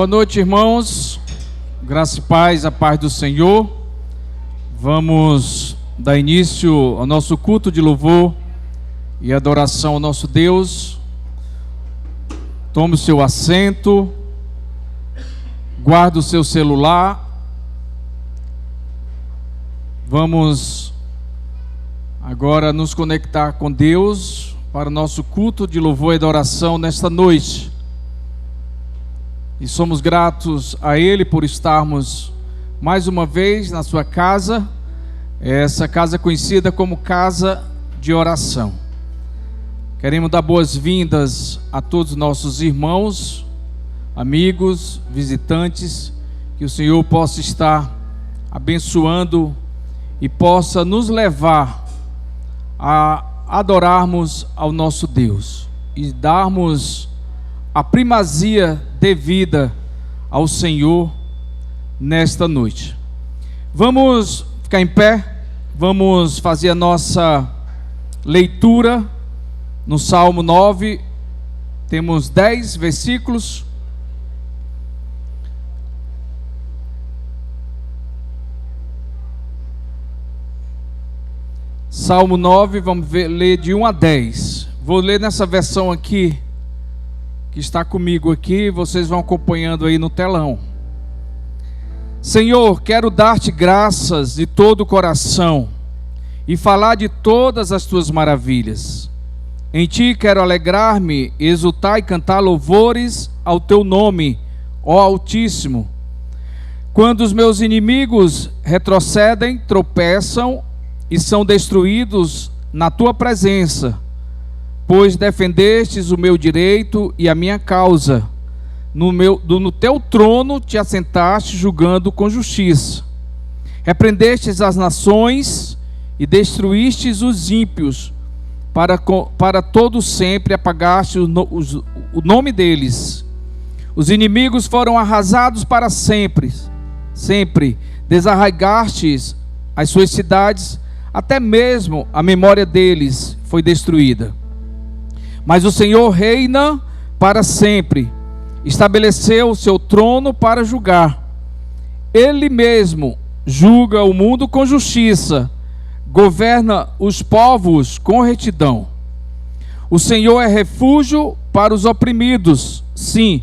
Boa noite, irmãos. Graça e paz, a paz do Senhor. Vamos dar início ao nosso culto de louvor e adoração ao nosso Deus. Tome o seu assento, guarde o seu celular. Vamos agora nos conectar com Deus para o nosso culto de louvor e adoração nesta noite. E somos gratos a Ele por estarmos mais uma vez na sua casa, essa casa conhecida como casa de oração. Queremos dar boas-vindas a todos os nossos irmãos, amigos, visitantes, que o Senhor possa estar abençoando e possa nos levar a adorarmos ao nosso Deus e darmos a primazia devida ao Senhor nesta noite. Vamos ficar em pé, vamos fazer a nossa leitura no Salmo 9, temos 10 versículos. Salmo 9, vamos ler de 1 a 10. Vou ler nessa versão aqui, que está comigo aqui, vocês vão acompanhando aí no telão. Senhor, quero dar-te graças de todo o coração e falar de todas as tuas maravilhas. Em ti quero alegrar-me, exultar e cantar louvores ao teu nome, ó Altíssimo. Quando os meus inimigos retrocedem, tropeçam e são destruídos na tua presença, pois defendestes o meu direito e a minha causa. No teu trono te assentaste julgando com justiça. Repreendestes as nações e destruístes os ímpios. Para todo sempre apagaste o nome deles. Os inimigos foram arrasados para sempre. Sempre desarraigastes as suas cidades, até mesmo a memória deles foi destruída. Mas o Senhor reina para sempre, estabeleceu o seu trono para julgar. Ele mesmo julga o mundo com justiça, governa os povos com retidão. O Senhor é refúgio para os oprimidos, sim,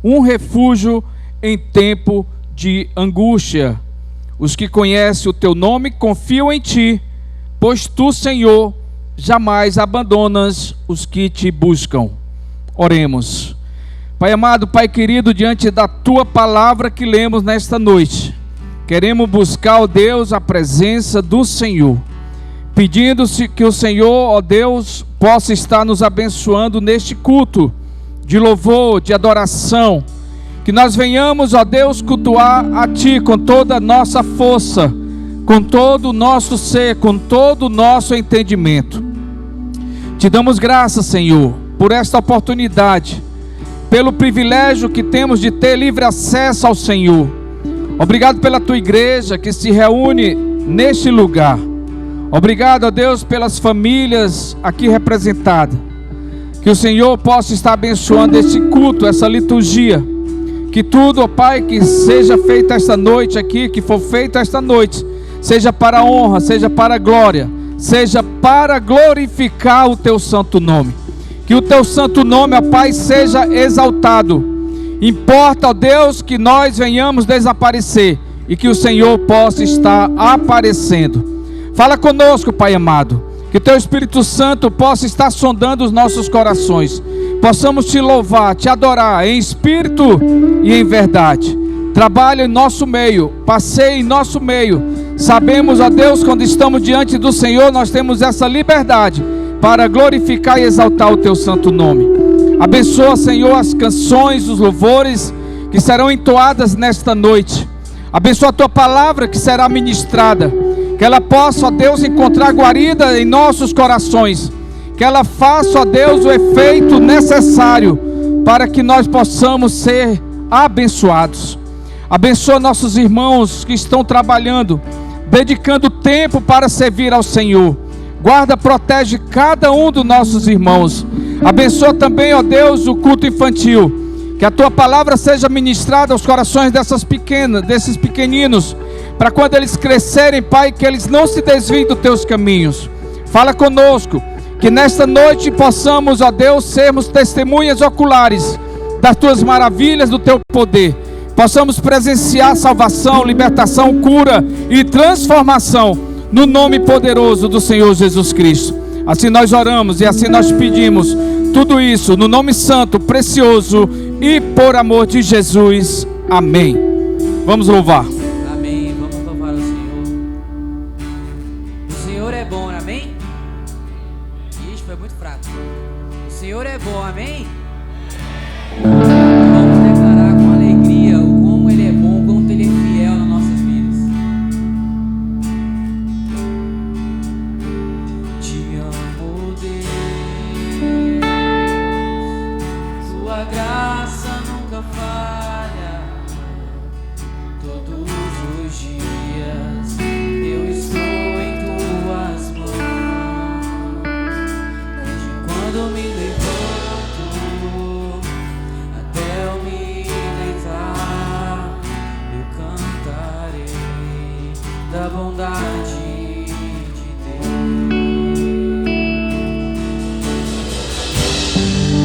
um refúgio em tempo de angústia. Os que conhecem o teu nome confiam em ti, pois tu, Senhor, jamais abandonas os que te buscam. Oremos. Pai amado, Pai querido, diante da tua palavra que lemos nesta noite, queremos buscar, ó Deus, a presença do Senhor, pedindo-se que o Senhor, ó Deus, possa estar nos abençoando neste culto de louvor, de adoração, que nós venhamos, ó Deus, cultuar a ti com toda a nossa força, com todo o nosso ser, com todo o nosso entendimento. Te damos graças, Senhor, por esta oportunidade, pelo privilégio que temos de ter livre acesso ao Senhor. Obrigado pela tua igreja que se reúne neste lugar. Obrigado, ó Deus, pelas famílias aqui representadas. Que o Senhor possa estar abençoando este culto, essa liturgia. Que tudo, ó Pai, que seja feito esta noite aqui, que for feito esta noite, seja para a honra, seja para a glória, seja para glorificar o teu santo nome. Que o teu santo nome, ó Pai, seja exaltado. Importa, ó Deus, que nós venhamos desaparecer e que o Senhor possa estar aparecendo. Fala conosco, Pai amado, que teu Espírito Santo possa estar sondando os nossos corações, possamos te louvar, te adorar em espírito e em verdade. Trabalha em nosso meio, passeie em nosso meio. Sabemos, ó Deus, quando estamos diante do Senhor, nós temos essa liberdade para glorificar e exaltar o teu santo nome. Abençoa, Senhor, as canções, os louvores que serão entoadas nesta noite. Abençoa a tua palavra que será ministrada, que ela possa, ó Deus, encontrar guarida em nossos corações, que ela faça, ó Deus, o efeito necessário para que nós possamos ser abençoados. Abençoa nossos irmãos que estão trabalhando, dedicando tempo para servir ao Senhor. Guarda, protege cada um dos nossos irmãos. Abençoa também, ó Deus, o culto infantil. Que a tua palavra seja ministrada aos corações desses pequeninos, para quando eles crescerem, Pai, que eles não se desviem dos teus caminhos. Fala conosco, que nesta noite possamos, ó Deus, sermos testemunhas oculares das tuas maravilhas, do teu poder. Possamos presenciar salvação, libertação, cura e transformação no nome poderoso do Senhor Jesus Cristo. Assim nós oramos e assim nós pedimos tudo isso no nome santo, precioso e por amor de Jesus. Amém. Vamos louvar. Amém. Vamos louvar o Senhor. O Senhor é bom, amém? Isso foi muito fraco. O Senhor é bom, amém? Vamos declarar com alegria o como Ele é bom, o quanto Ele é fiel nas nossas vidas. Te amo, Deus. Sua graça nunca falha. Todos os dias eu estou em tuas mãos. Desde quando me levanto até eu me deitar, eu cantarei da bondade de Deus.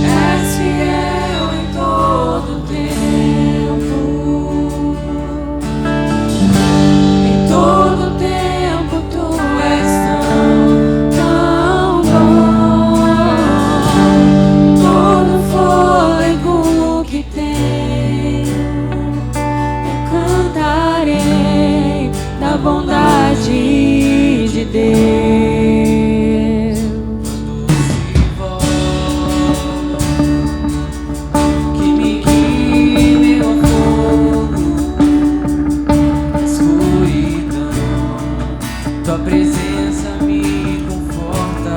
És fiel em todo tempo. Em todo tempo tu és tão bom. Todo fôlego que tenho, eu cantarei da bondade de Deus. Que me guie meu fogo, escuridão, tua presença me conforta.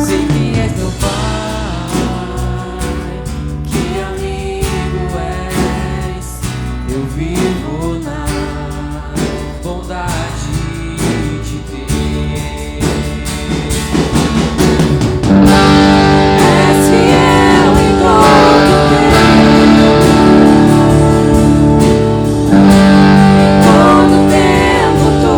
Sei que és meu Pai, que amigo és. Eu vivo na bondade de Deus. És fiel em todo tempo. Em todo tempo tu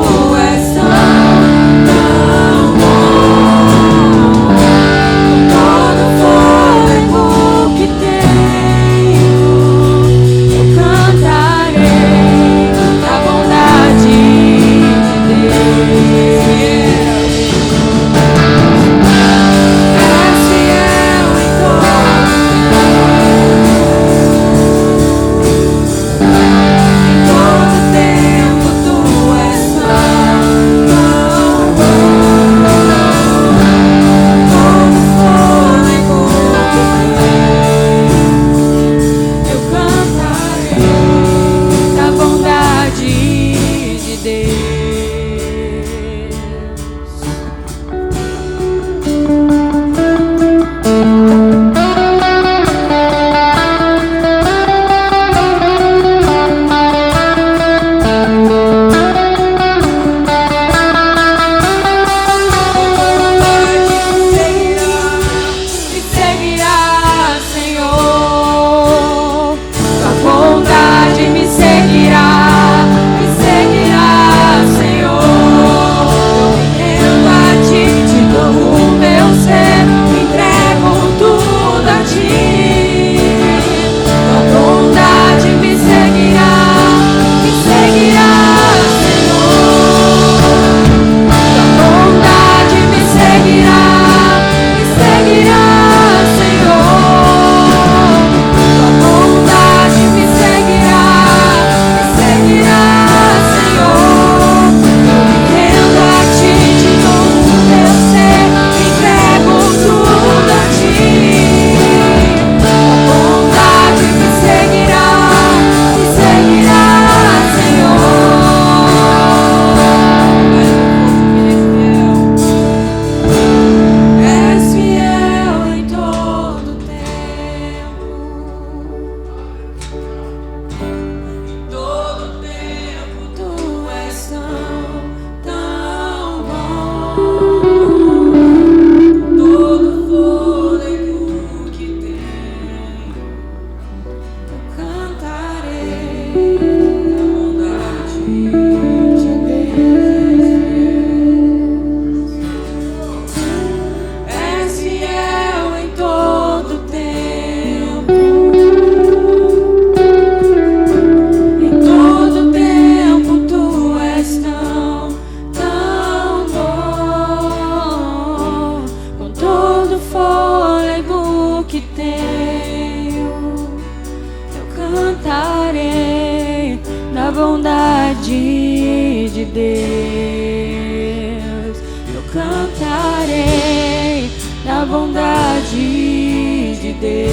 bondade de Deus.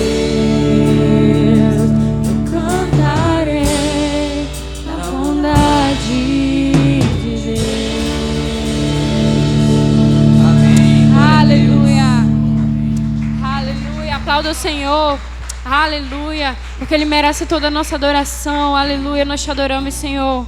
Eu cantarei da bondade de Deus. Amém. Aleluia. Aleluia. Aplauda o Senhor. Aleluia. Porque Ele merece toda a nossa adoração. Aleluia. Nós te adoramos, Senhor.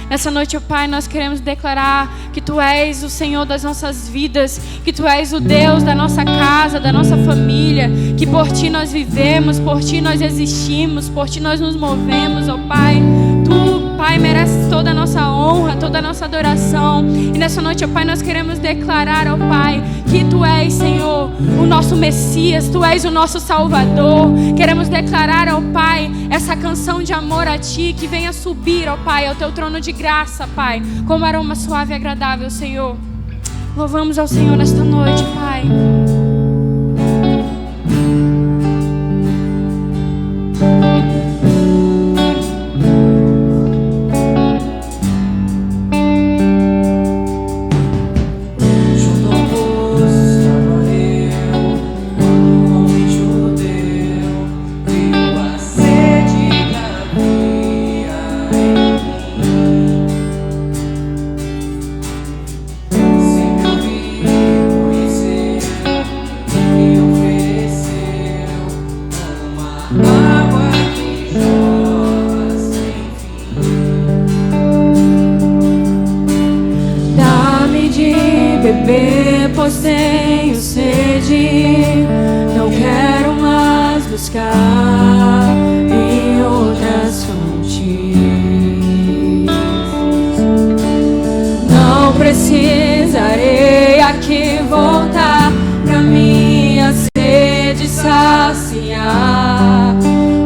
Nessa noite, ó Pai, nós queremos declarar que Tu és o Senhor das nossas vidas, que Tu és o Deus da nossa casa, da nossa família, que por Ti nós vivemos, por Ti nós existimos, por Ti nós nos movemos, ó Pai. Tu, Pai, mereces toda a nossa honra, toda a nossa adoração. E nessa noite, ó Pai, nós queremos declarar, ó Pai, que Tu és, Senhor, o nosso Messias, Tu és o nosso Salvador. Queremos declarar, ó Pai, essa canção de amor a Ti, que venha subir, ó Pai, ao Teu trono de graça, Pai, como aroma suave e agradável, Senhor. Louvamos ao Senhor nesta noite, Pai. Pois tenho sede, não quero mais buscar em outras fontes. Não precisarei aqui voltar pra minha sede saciar,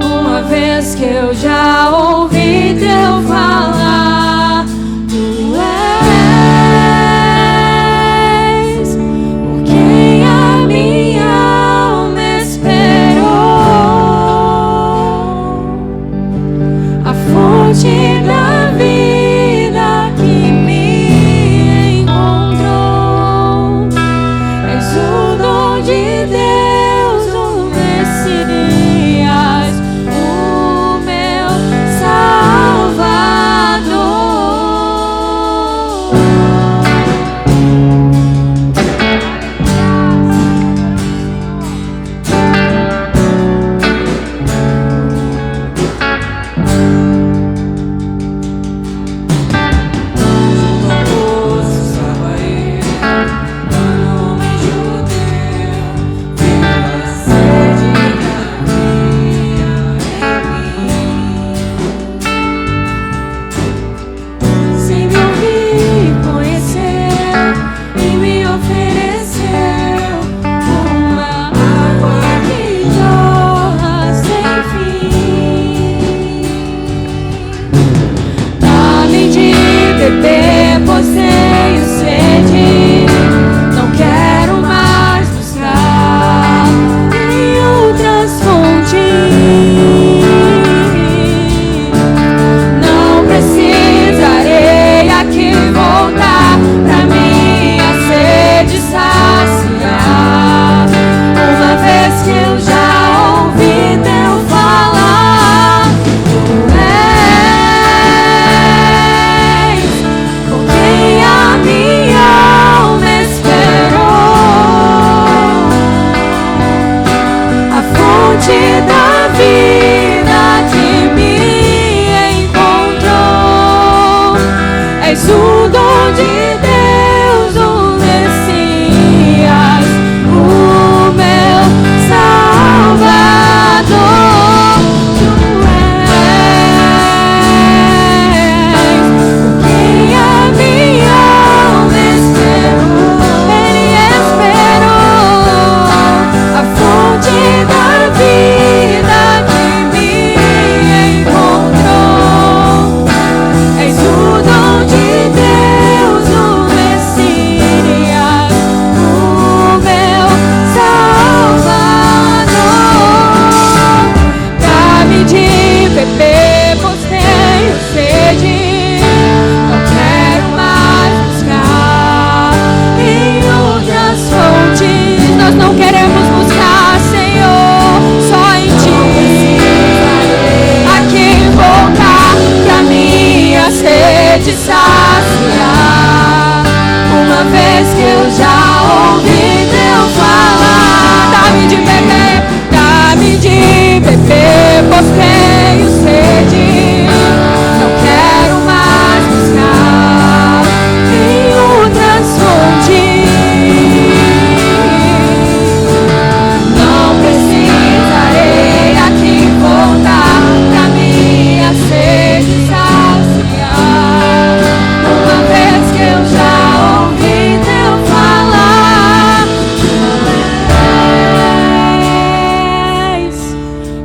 uma vez que eu já ouvi Teu falar. Tu és por quem a minha alma esperou, a fonte da vida que me encontrou. És o dom de Deus, o Messias, o meu Salvador. Sem me ouvir, conhecer e me ofereceu uma água que jorra sem fim. Dá-me de beber, pois tenho sede, não quero mais buscar em outras fontes. Não precisarei aqui voltar pra minha sede saciar, uma vez que eu já ouvi Teu falar. Tu és por quem a minha alma esperou, a fonte da vida que me encontrou. És o dom de Deus, o Messias, o meu Salvador. Tu és por quem a minha alma esperou. Ele esperou, a fonte da vida que me encontrou. És o dom de Deus, o sede saciar. Uma vez que eu já ouvi Deus falar, dá-me de beber, pois tenho sede. Não quero mais buscar nenhum transfonde. Não precisarei aqui voltar pra minha sede saciar. Uma vez que eu já ouvi Deus falar,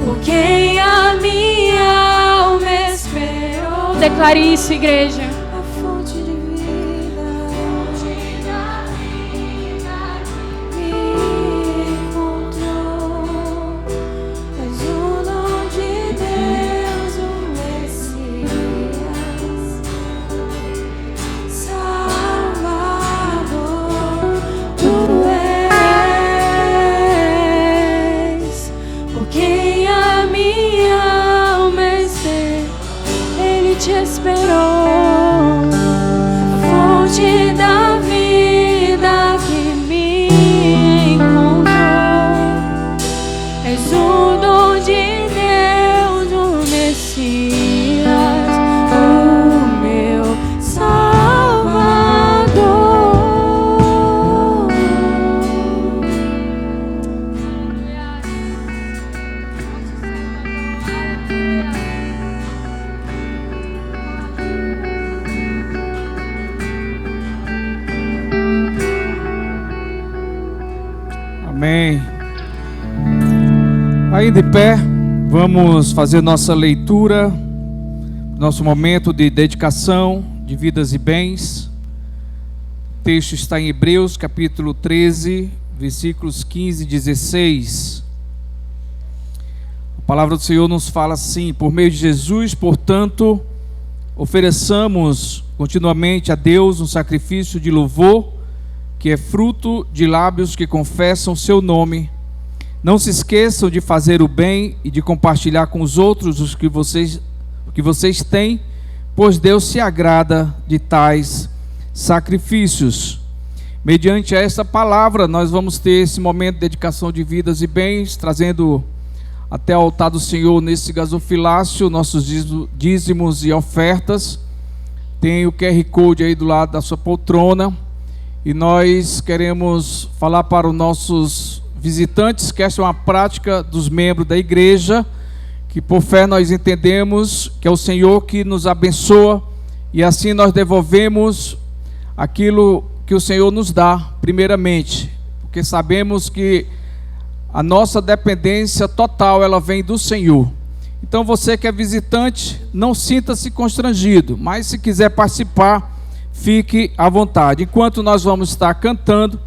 por quem a minha alma esperou. Declare isso, igreja. A fonte de vida, que me encontrou. És o dom de Deus, o Messias, Salvador. Tu és por quem a minha alma esperou. Ele te esperou. A fonte da vida que me encontrou. És o dom de Deus, o Messias, o meu Salvador. Amém. Aí de pé, vamos fazer nossa leitura, nosso momento de dedicação de vidas e bens. O texto está em Hebreus capítulo 13, versículos 15 e 16. A palavra do Senhor nos fala assim: por meio de Jesus, portanto, ofereçamos continuamente a Deus um sacrifício de louvor, que é fruto de lábios que confessam seu nome. Não se esqueçam de fazer o bem e de compartilhar com os outros o que vocês têm, pois Deus se agrada de tais sacrifícios. Mediante esta palavra, nós vamos ter esse momento de dedicação de vidas e bens, trazendo até o altar do Senhor nesse gasofilácio nossos dízimos e ofertas. Tem o QR Code aí do lado da sua poltrona. E nós queremos falar para os nossos visitantes que essa é uma prática dos membros da igreja, que por fé nós entendemos que é o Senhor que nos abençoa, e assim nós devolvemos aquilo que o Senhor nos dá, primeiramente, porque sabemos que a nossa dependência total, ela vem do Senhor. Então você que é visitante, não sinta-se constrangido, mas se quiser participar, fique à vontade. Enquanto nós vamos estar cantando,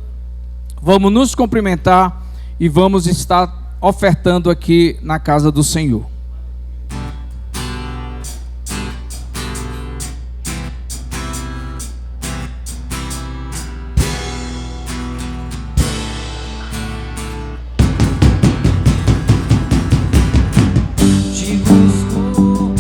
vamos nos cumprimentar e vamos estar ofertando aqui na casa do Senhor. Te busco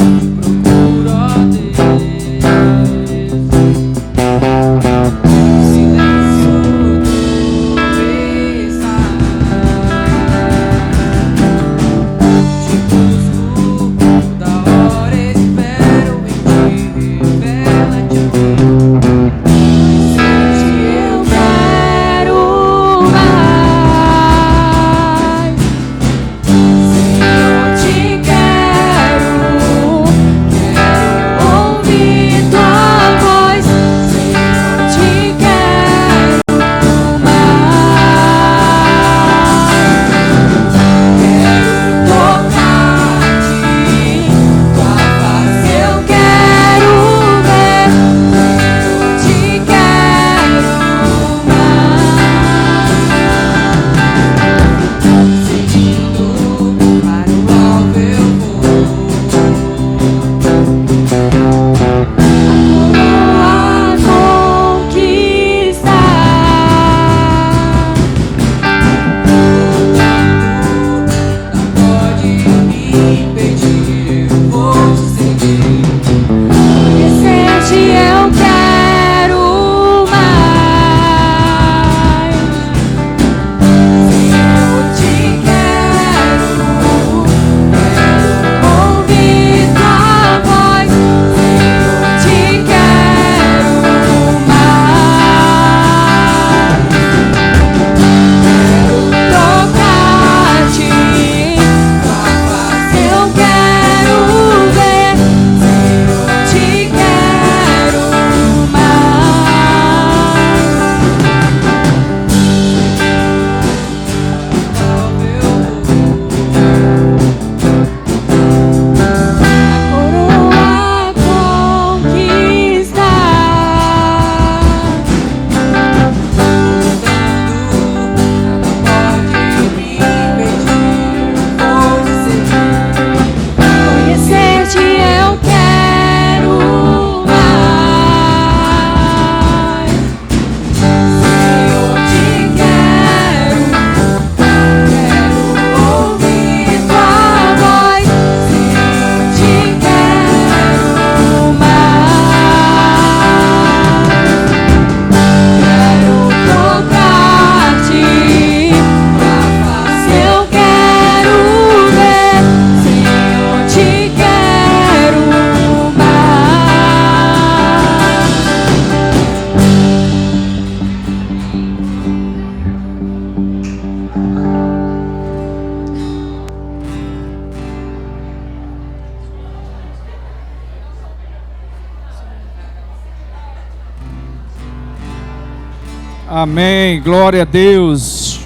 Amém, glória a Deus.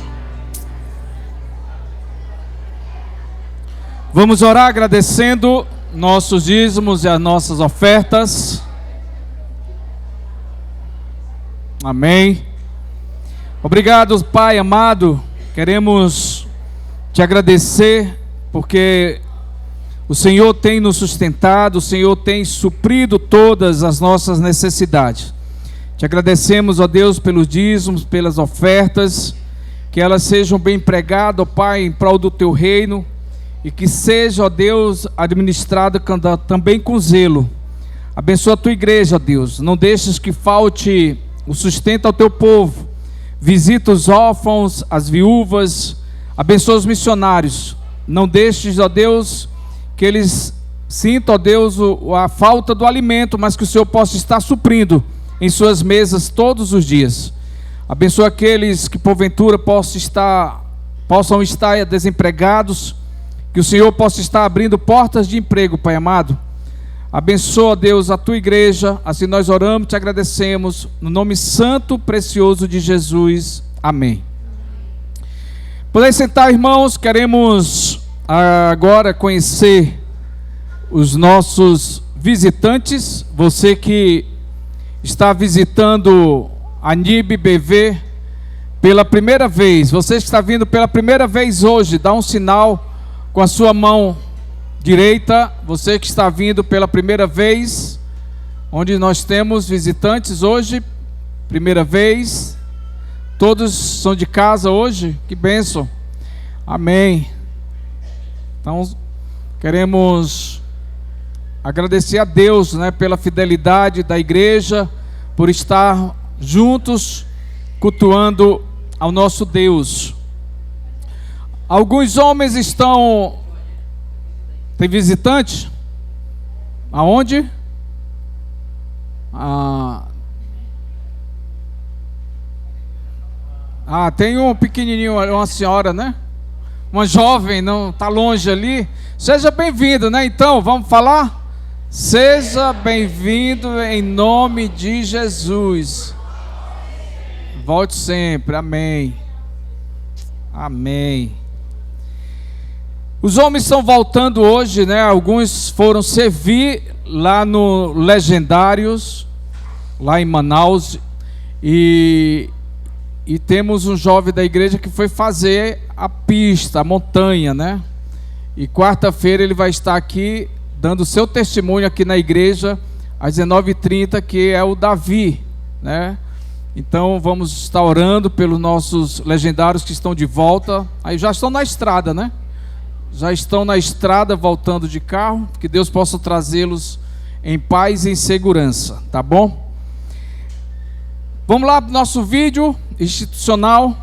Vamos orar agradecendo nossos dízimos e as nossas ofertas. Amém. Obrigado, Pai amado. Queremos te agradecer porque o Senhor tem nos sustentado, o Senhor tem suprido todas as nossas necessidades. Te agradecemos, ó Deus, pelos dízimos, pelas ofertas, que elas sejam bem empregadas, ó Pai, em prol do teu reino, e que seja, ó Deus, administrada também com zelo. Abençoa a tua igreja, ó Deus, não deixes que falte o sustento ao teu povo. Visita os órfãos, as viúvas, abençoa os missionários. Não deixes, ó Deus, que eles sintam, ó Deus, a falta do alimento, mas que o Senhor possa estar suprindo em suas mesas todos os dias. Abençoa aqueles que porventura possam estar desempregados, que o Senhor possa estar abrindo portas de emprego, Pai amado. Abençoa, Deus, a tua igreja. Assim nós oramos, te agradecemos, no nome santo, precioso de Jesus. Amém. Podem sentar, irmãos. Queremos agora conhecer os nossos visitantes. Você que está visitando a NIB BV pela primeira vez, você que está vindo pela primeira vez hoje, dá um sinal com a sua mão direita. Você que está vindo pela primeira vez, onde nós temos visitantes hoje, primeira vez, todos são de casa hoje, que bênção, amém. Então queremos agradecer a Deus, né, pela fidelidade da igreja, por estar juntos cultuando ao nosso Deus. Alguns homens estão... Tem visitante? Aonde? Tem um pequenininho, uma senhora, né? Uma jovem, não está longe ali. Seja bem-vindo, né? Então, vamos falar? Seja bem-vindo em nome de Jesus. Volte sempre, amém. Amém. Os homens estão voltando hoje, né? Alguns foram servir lá no Legendários, lá em Manaus, e temos um jovem da igreja que foi fazer a pista, a montanha, né? E quarta-feira ele vai estar aqui dando seu testemunho aqui na igreja às 19h30, que é o Davi, né? Então vamos estar orando pelos nossos legendários que estão de volta. Aí já estão na estrada, né? Já estão na estrada voltando de carro. Que Deus possa trazê-los em paz e em segurança, tá bom? Vamos lá para o nosso vídeo institucional.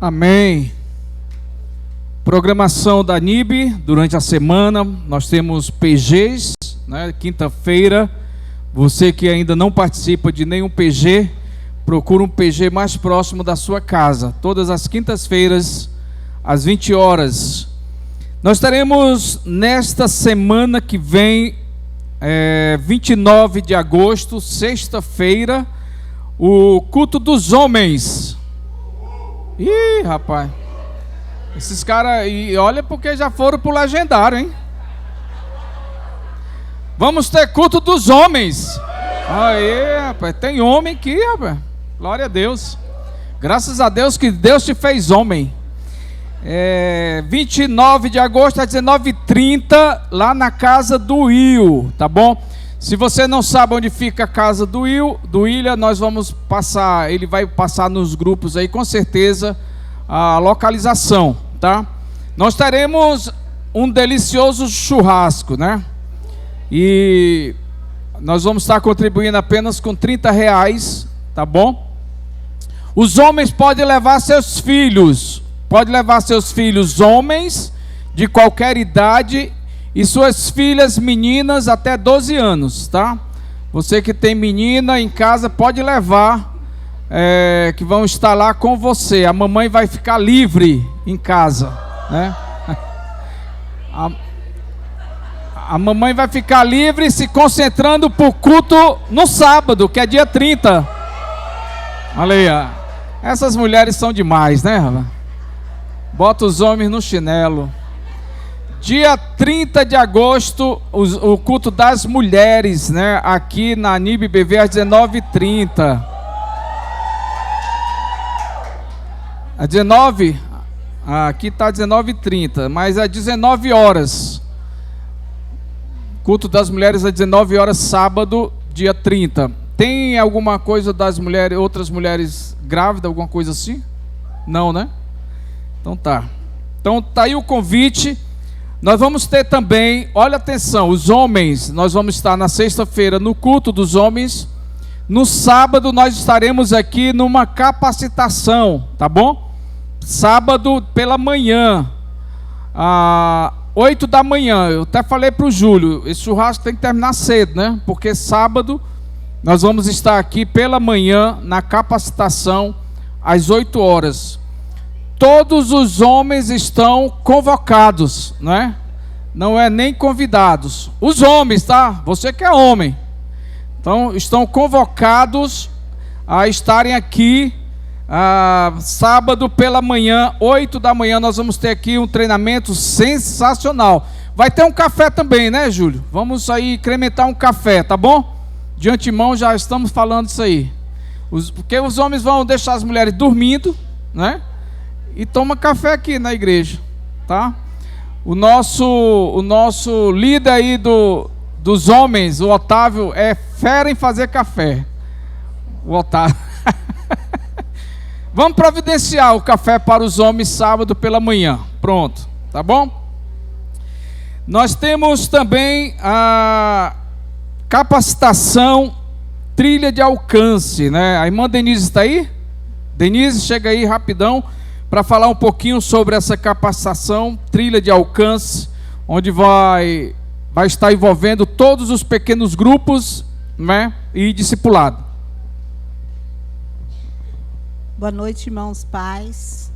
Amém. Programação da NIB durante a semana. Nós temos PGs, né? Quinta-feira Você que ainda não participa de nenhum PG, procura um PG mais próximo da sua casa. Todas as quintas-feiras, às 20 horas. Nós teremos nesta semana que vem, 29 de agosto, sexta-feira, o culto dos homens. Ih, rapaz. Esses caras, e olha porque já foram pro legendário, hein? Vamos ter culto dos homens. Aí, rapaz, tem homem aqui, rapaz. Glória a Deus. Graças a Deus que Deus te fez homem. 29 de agosto às 19h30, lá na casa do Will, tá bom? Se você não sabe onde fica a casa do William, nós vamos passar, ele vai passar nos grupos aí, com certeza, a localização, tá? Nós teremos um delicioso churrasco, né? E nós vamos estar contribuindo apenas com R$30, tá bom? Os homens podem levar seus filhos, homens de qualquer idade e suas filhas meninas até 12 anos, tá? Você que tem menina em casa pode levar, que vão estar lá com você. A mamãe vai ficar livre em casa, né? A mamãe vai ficar livre se concentrando para o culto no sábado, que é dia 30. Olha aí, ó. Essas mulheres são demais, né? Bota os homens no chinelo. Dia 30 de agosto, o culto das mulheres, né? Aqui na NIB-BV às 19h30. Às 19? Aqui está 19h30, mas às 19 horas. Culto das mulheres às 19 horas, sábado, dia 30. Tem alguma coisa das mulheres, outras mulheres grávidas, alguma coisa assim? Não, né? Então tá. Então tá aí o convite. Nós vamos ter também, olha atenção, os homens, nós vamos estar na sexta-feira no culto dos homens. No sábado nós estaremos aqui numa capacitação, tá bom? Sábado pela manhã. 8 da manhã, eu até falei para o Júlio, esse churrasco tem que terminar cedo, né? Porque sábado nós vamos estar aqui pela manhã na capacitação às 8 horas. Todos os homens estão convocados, né? Não é nem convidados. Os homens, tá? Você que é homem. Então estão convocados a estarem aqui. Sábado pela manhã, 8 da manhã, nós vamos ter aqui um treinamento sensacional. Vai ter um café também, né, Júlio? Vamos aí incrementar um café, tá bom? De antemão já estamos falando isso aí. Porque os homens vão deixar as mulheres dormindo, né? E toma café aqui na igreja, tá? O nosso líder aí dos homens, o Otávio, é fera em fazer café. O Otávio. Vamos providenciar o café para os homens sábado pela manhã. Pronto, tá bom? Nós temos também a capacitação trilha de alcance, né? A irmã Denise está aí? Denise, chega aí rapidão para falar um pouquinho sobre essa capacitação trilha de alcance, onde vai estar envolvendo todos os pequenos grupos, né? E discipulado. Boa noite, irmãos pais.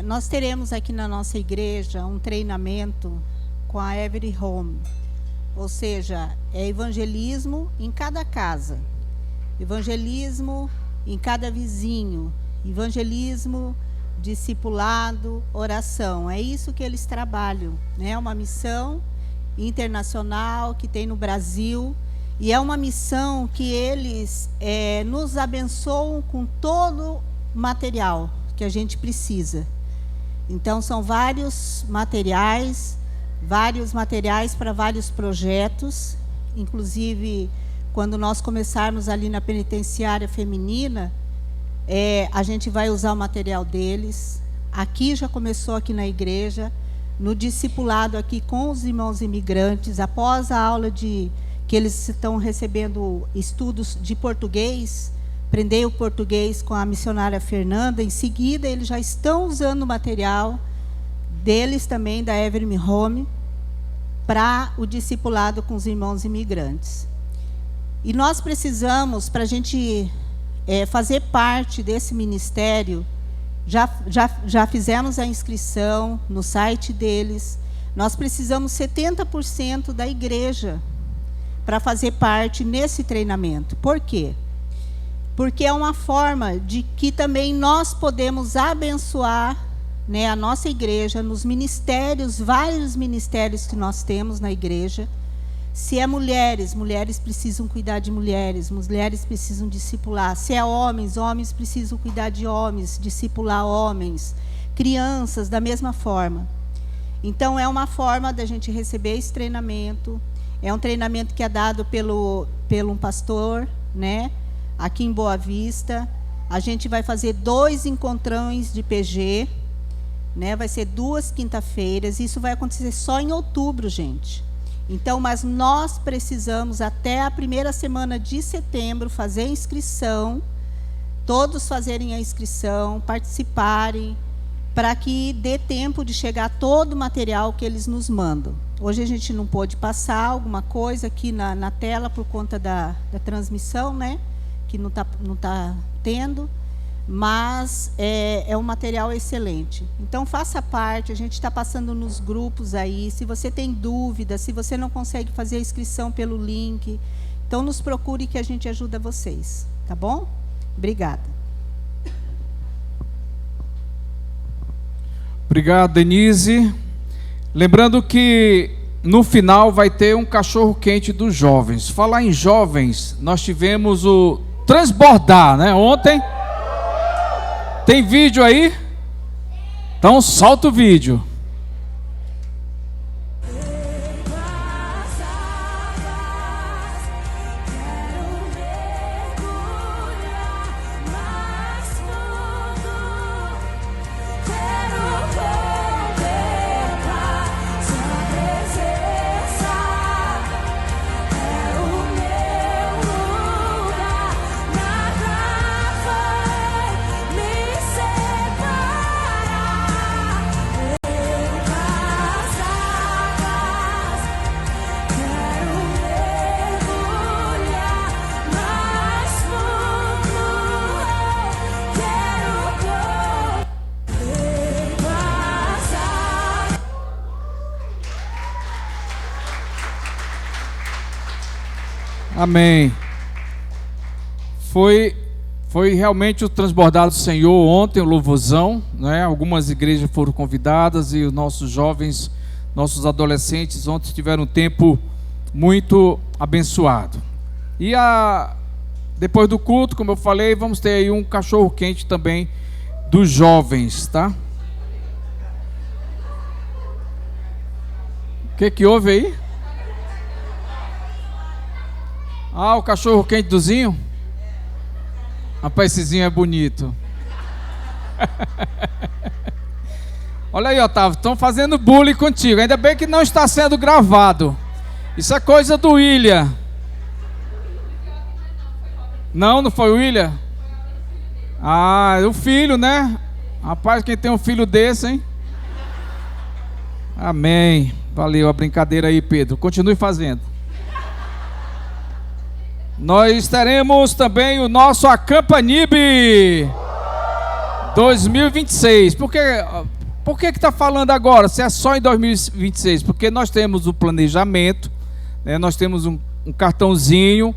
Nós teremos aqui na nossa igreja um treinamento com a Every Home, ou seja, é evangelismo em cada casa, evangelismo em cada vizinho, evangelismo, discipulado, oração. É isso que eles trabalham, né? É uma missão internacional que tem no Brasil. E é uma missão que eles nos abençoam com todo o material que a gente precisa. Então, são vários materiais para vários projetos. Inclusive, quando nós começarmos ali na penitenciária feminina, a gente vai usar o material deles. Aqui já começou aqui na igreja, no discipulado aqui com os irmãos imigrantes, após a aula que eles estão recebendo estudos de português, aprender o português com a missionária Fernanda. Em seguida, eles já estão usando o material deles também, da Every Home, para o discipulado com os irmãos imigrantes. E nós precisamos, para a gente fazer parte desse ministério, já fizemos a inscrição no site deles. Nós precisamos 70% da igreja para fazer parte nesse treinamento. Por quê? Porque é uma forma de que também nós podemos abençoar, né, a nossa igreja nos ministérios, vários ministérios que nós temos na igreja. Se é mulheres, mulheres precisam cuidar de mulheres, mulheres precisam discipular. Se é homens, homens precisam cuidar de homens, discipular homens. Crianças, da mesma forma. Então, é uma forma da gente receber esse treinamento. É um treinamento que é dado pelo um pastor, né, aqui em Boa Vista. A gente vai fazer 2 encontrões de PG, né, vai ser 2 quinta-feiras. Isso vai acontecer só em outubro, gente. Então, mas nós precisamos, até a primeira semana de setembro, fazer a inscrição, todos fazerem a inscrição, participarem, para que dê tempo de chegar todo o material que eles nos mandam. Hoje a gente não pôde passar alguma coisa aqui na tela por conta da transmissão, né? Que não tá tendo, mas é um material excelente. Então, faça parte, a gente está passando nos grupos aí. Se você tem dúvida, se você não consegue fazer a inscrição pelo link, então nos procure que a gente ajuda vocês, tá bom? Obrigada. Obrigado, Denise. Lembrando que no final vai ter um cachorro-quente dos jovens. Falar em jovens, nós tivemos o Transbordar, né? Ontem. Tem vídeo aí? Então solta o vídeo. Amém. Foi realmente o transbordar do Senhor ontem, o louvorzão, né? Algumas igrejas foram convidadas e os nossos jovens, nossos adolescentes ontem tiveram um tempo muito abençoado. E depois do culto, como eu falei, vamos ter aí um cachorro-quente também dos jovens, tá? O que houve aí? O cachorro-quente do Zinho? Rapaz, esse Zinho é bonito. Olha aí, Otávio, estão fazendo bullying contigo. Ainda bem que não está sendo gravado. Isso é coisa do William. Não foi o William? O filho, né? Rapaz, quem tem um filho desse, hein? Amém. Valeu a brincadeira aí, Pedro. Continue fazendo. Nós teremos também o nosso Acampa NIB 2026. Por que está falando agora? Se é só em 2026? Porque nós temos o planejamento, né? Nós temos um cartãozinho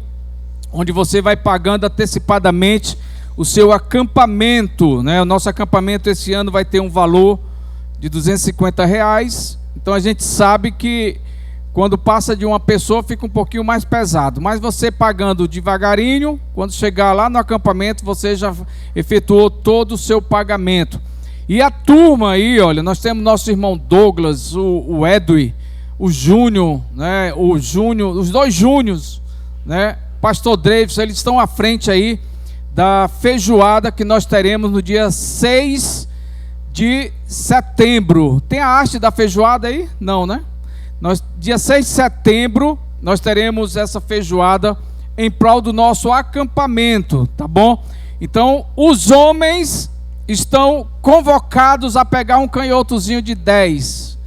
onde você vai pagando antecipadamente o seu acampamento, né? O nosso acampamento esse ano vai ter um valor de R$250. Então a gente sabe que quando passa de uma pessoa fica um pouquinho mais pesado, mas você pagando devagarinho, quando chegar lá no acampamento você já efetuou todo o seu pagamento. E a turma aí, olha, nós temos nosso irmão Douglas, o Edwin, o Júnior, né? Os 2 Júniors, né? Pastor Davis, eles estão à frente aí da feijoada que nós teremos no dia 6 de setembro. Tem a arte da feijoada aí? Não, né? Dia 6 de setembro, nós teremos essa feijoada em prol do nosso acampamento, tá bom? Então, os homens estão convocados a pegar um canhotozinho de 10.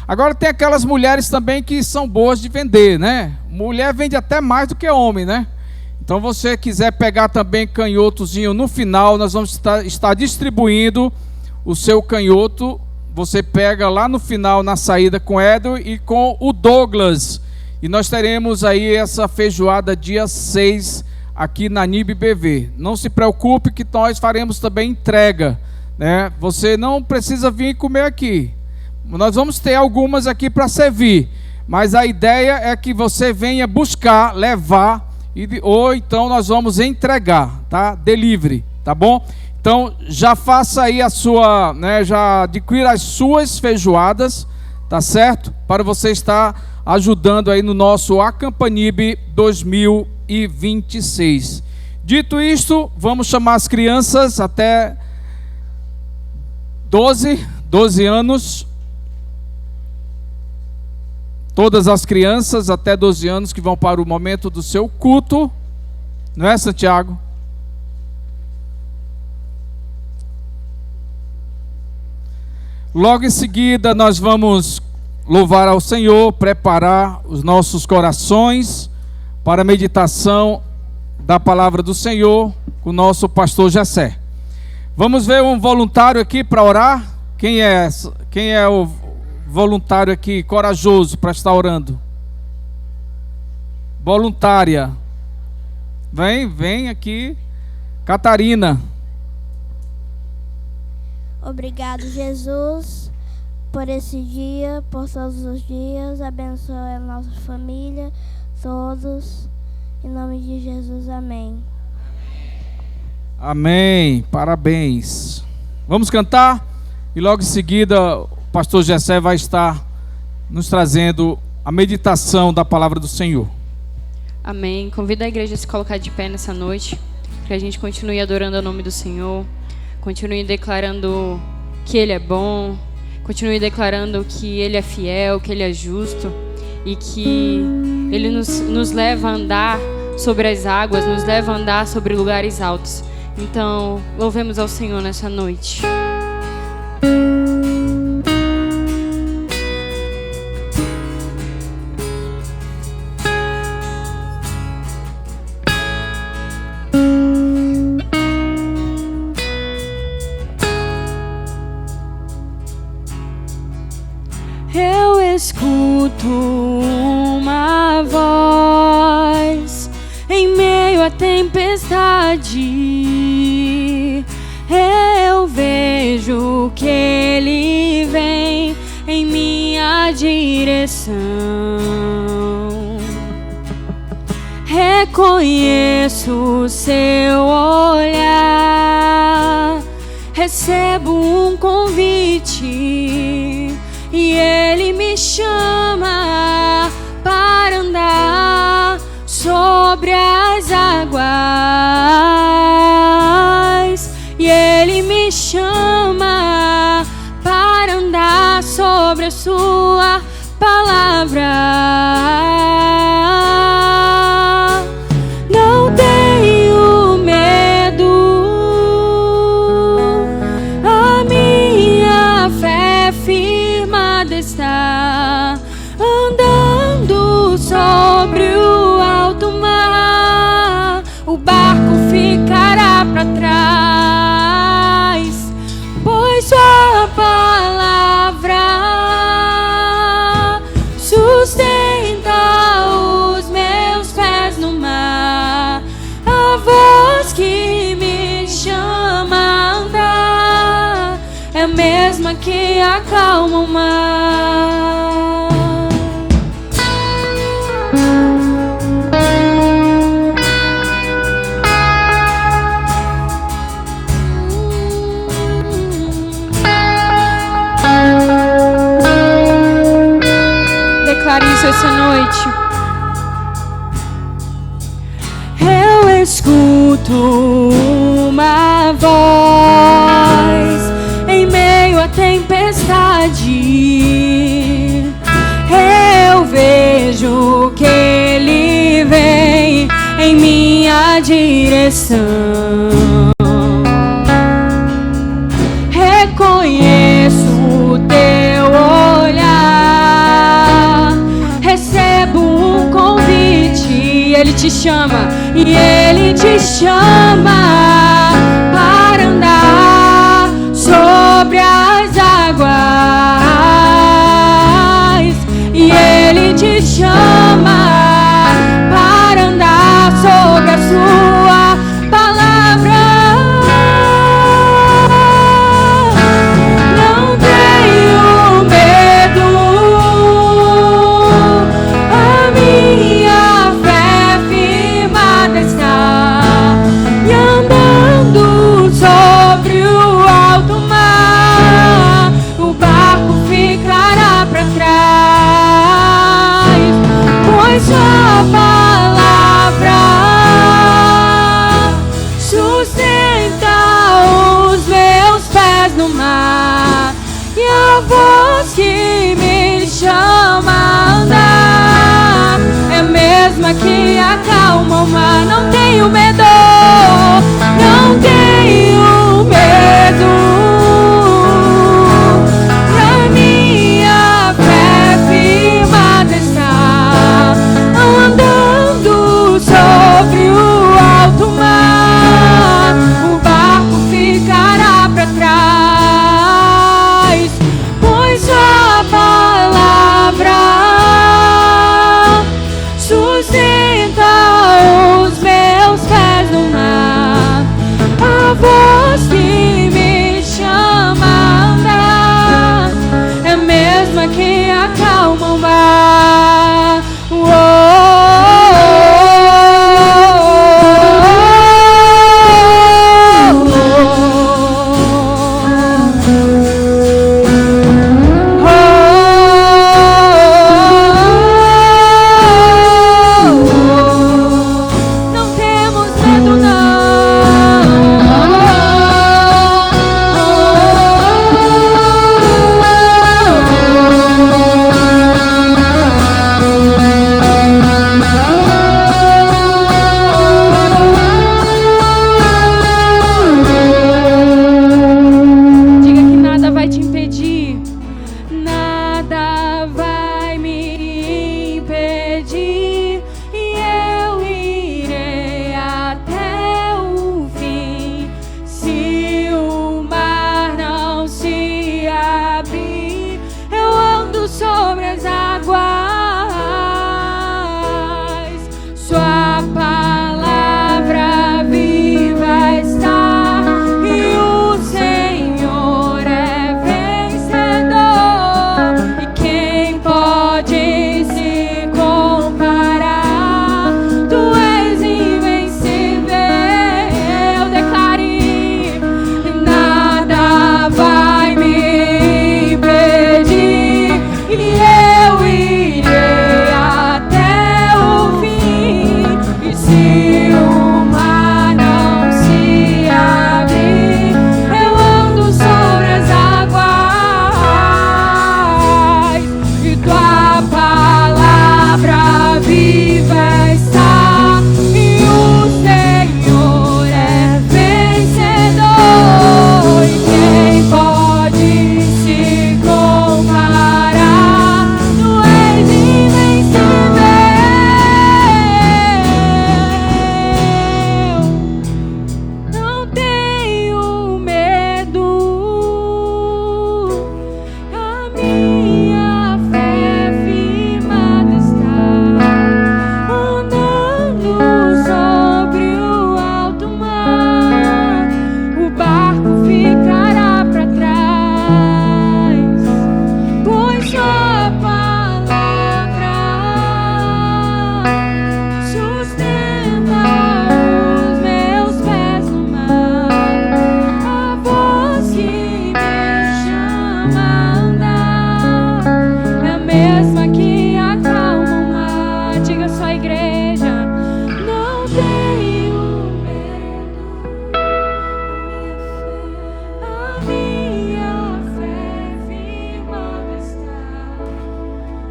Agora tem aquelas mulheres também que são boas de vender, né? Mulher vende até mais do que homem, né? Então, você quiser pegar também canhotozinho no final, nós vamos estar distribuindo o seu canhoto. Você pega lá no final, na saída, com o Edwin e com o Douglas. E nós teremos aí essa feijoada dia 6 aqui na NIB BV. Não se preocupe que nós faremos também entrega, né? Você não precisa vir comer aqui. Nós vamos ter algumas aqui para servir. Mas a ideia é que você venha buscar, levar, ou então nós vamos entregar, tá? Delivery, tá bom? Então, já faça aí a sua, né? Já adquira as suas feijoadas, tá certo? Para você estar ajudando aí no nosso Acampanib 2026. Dito isto, vamos chamar as crianças até 12 anos. Todas as crianças até 12 anos que vão para o momento do seu culto. Não é, Santiago? Logo em seguida, nós vamos louvar ao Senhor, preparar os nossos corações para a meditação da palavra do Senhor com o nosso pastor Jessé. Vamos ver um voluntário aqui para orar? Quem é o voluntário aqui, corajoso para estar orando? Voluntária. Vem aqui. Catarina. Obrigado, Jesus, por esse dia, por todos os dias. Abençoe a nossa família, todos. Em nome de Jesus, amém. Amém. Parabéns. Vamos cantar? E logo em seguida, o pastor Jessé vai estar nos trazendo a meditação da palavra do Senhor. Amém. Convido a igreja a se colocar de pé nessa noite, que a gente continue adorando o nome do Senhor, continue declarando que Ele é bom, continue declarando que Ele é fiel, que Ele é justo e que Ele nos leva a andar sobre as águas, nos leva a andar sobre lugares altos. Então, louvemos ao Senhor nessa noite. Eu escuto uma voz em meio à tempestade. Eu vejo que Ele vem em minha direção. Reconheço seu olhar, recebo um convite e Ele me chama para andar sobre as águas. E Ele me chama para andar sobre a sua palavra. Não tenho medo, a minha fé firmada está, andando sobre o alto mar. O barco ficará para trás, pois sua palavra sustenta os meus pés no mar. A voz que me chama a andar é a mesma que acalma o mar. Declare isso essa noite. Eu escuto uma voz em meio à tempestade. Eu vejo que Ele vem em minha direção. Reconheço o teu olhar, Ele te chama, e Ele te chama para andar sobre as águas, e Ele te chama para andar sobre a sua palavra. Não tenho medo, a minha fé firmada está, e andando sobre o alto mar, o barco ficará para trás, pois sua palavra sustenta os meus pés no mar, e a voz que me chama a andar é a mesma que acalma o mar. Não tenho medo, não tenho medo, a minha fé firmada está, andando sobre o alto mar, o barco ficará para trás, pois sua palavra sustenta os meus pés no mar. A voz que me chama a andar é a mesma que acalma o mar. Não temos medo, diga que nada vai te impedir, nada vai me impedir, e eu irei até o fim. Se o mar não se abrir, eu ando sobre as águas. Sua palavra viva está, e o Senhor é vencedor. E quem pode se comparar? Tu és invencível. Eu declarei, nada vai me impedir, e eu irei até o fim. E se o mar não se abrir, eu ando sobre as águas, e tua palavra viva está, e o Senhor é vencedor. E quem pode se comparar? Tu és invencível. Não tenho medo, a minha fé firmada está, andando sobre o alto mar, o barco ficará para trás, pois sua palavra sustenta os meus pés no mar. A voz que me chama a andar é a mesma que acalma o mar. Diga só, igreja, não tenho medo, a minha fé firmada está,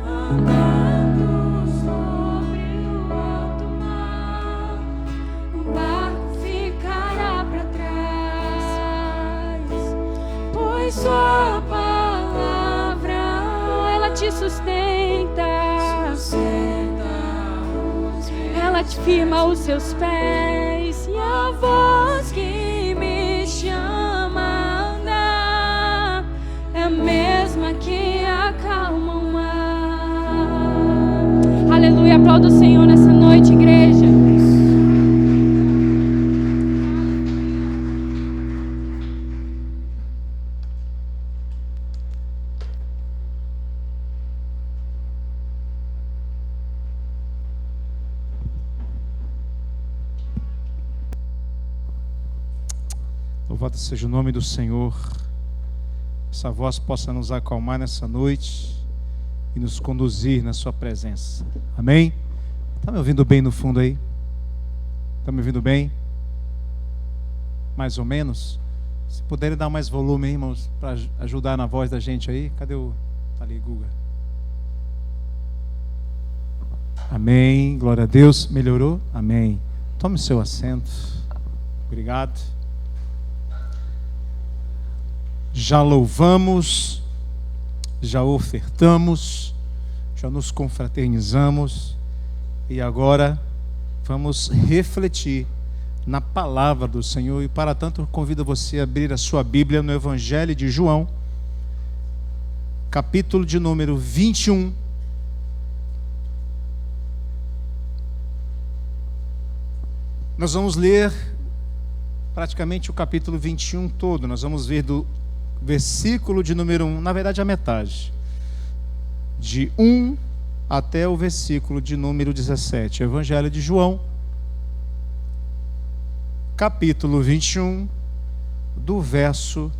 andando sobre o alto mar, o barco ficará para trás, pois sua palavra ela te sustenta. ela te firma os seus pés. E a voz que me chama a andar é a mesma que acalma o mar. Aleluia, aplauda o Senhor nessa noite, igreja. Louvado seja o nome do Senhor. Essa voz possa nos acalmar nessa noite e nos conduzir na sua presença. Amém? Está me ouvindo bem no fundo aí? Está me ouvindo bem? Mais ou menos? Se puderem dar mais volume, irmãos, para ajudar na voz da gente aí. Cadê o... Tá ali, Guga. Amém. Glória a Deus. Melhorou? Amém. Tome seu assento. Obrigado. Já louvamos, já ofertamos, já nos confraternizamos e agora vamos refletir na palavra do Senhor. E para tanto eu convido você a abrir a sua Bíblia no Evangelho de João, capítulo de número 21. Nós vamos ler praticamente o capítulo 21 todo. Nós vamos ver do versículo de número 1, na verdade a metade, de 1 até o versículo de número 17. Evangelho de João, capítulo 21, do verso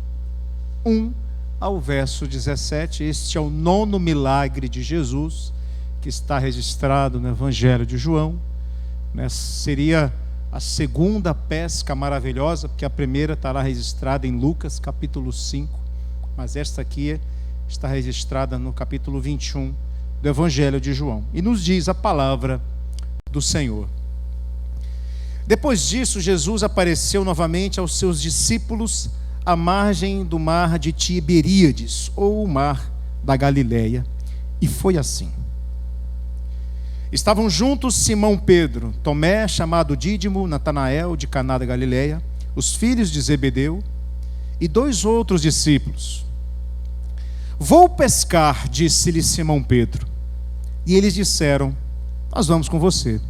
1 ao verso 17. Este é o 9º milagre de Jesus que está registrado no Evangelho de João. Seria a segunda pesca maravilhosa, porque a primeira está lá registrada em Lucas, capítulo 5, mas esta aqui está registrada no capítulo 21 do Evangelho de João. E nos diz a palavra do Senhor. Depois disso, Jesus apareceu novamente aos seus discípulos à margem do mar de Tiberíades, ou o mar da Galileia, e foi assim. Estavam juntos Simão Pedro, Tomé, chamado Dídimo, Natanael, de Caná da Galileia, os filhos de Zebedeu, e 2 outros discípulos. Vou pescar, disse-lhe Simão Pedro. E eles disseram, nós vamos com você.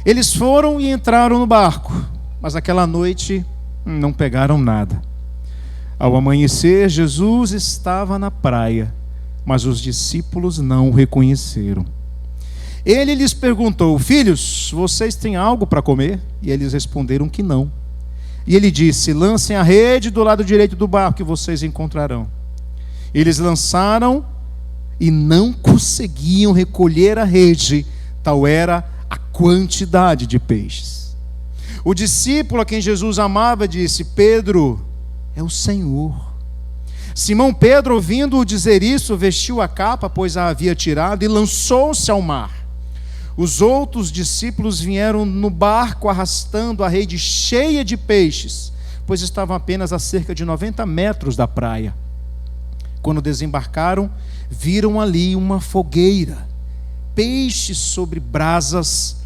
Eles foram e entraram no barco, mas aquela noite não pegaram nada. Ao amanhecer, Jesus estava na praia, mas os discípulos não o reconheceram. Ele lhes perguntou, filhos, vocês têm algo para comer? E eles responderam que não. E ele disse, lancem a rede do lado direito do barco que vocês encontrarão. Eles lançaram e não conseguiam recolher a rede, tal era a quantidade de peixes. O discípulo a quem Jesus amava disse, Pedro, é o Senhor. Simão Pedro, ouvindo-o dizer isso, vestiu a capa, pois a havia tirado, e lançou-se ao mar. Os outros discípulos vieram no barco arrastando a rede cheia de peixes, pois estavam apenas a cerca de 90 metros da praia. Quando desembarcaram, viram ali uma fogueira, peixes sobre brasas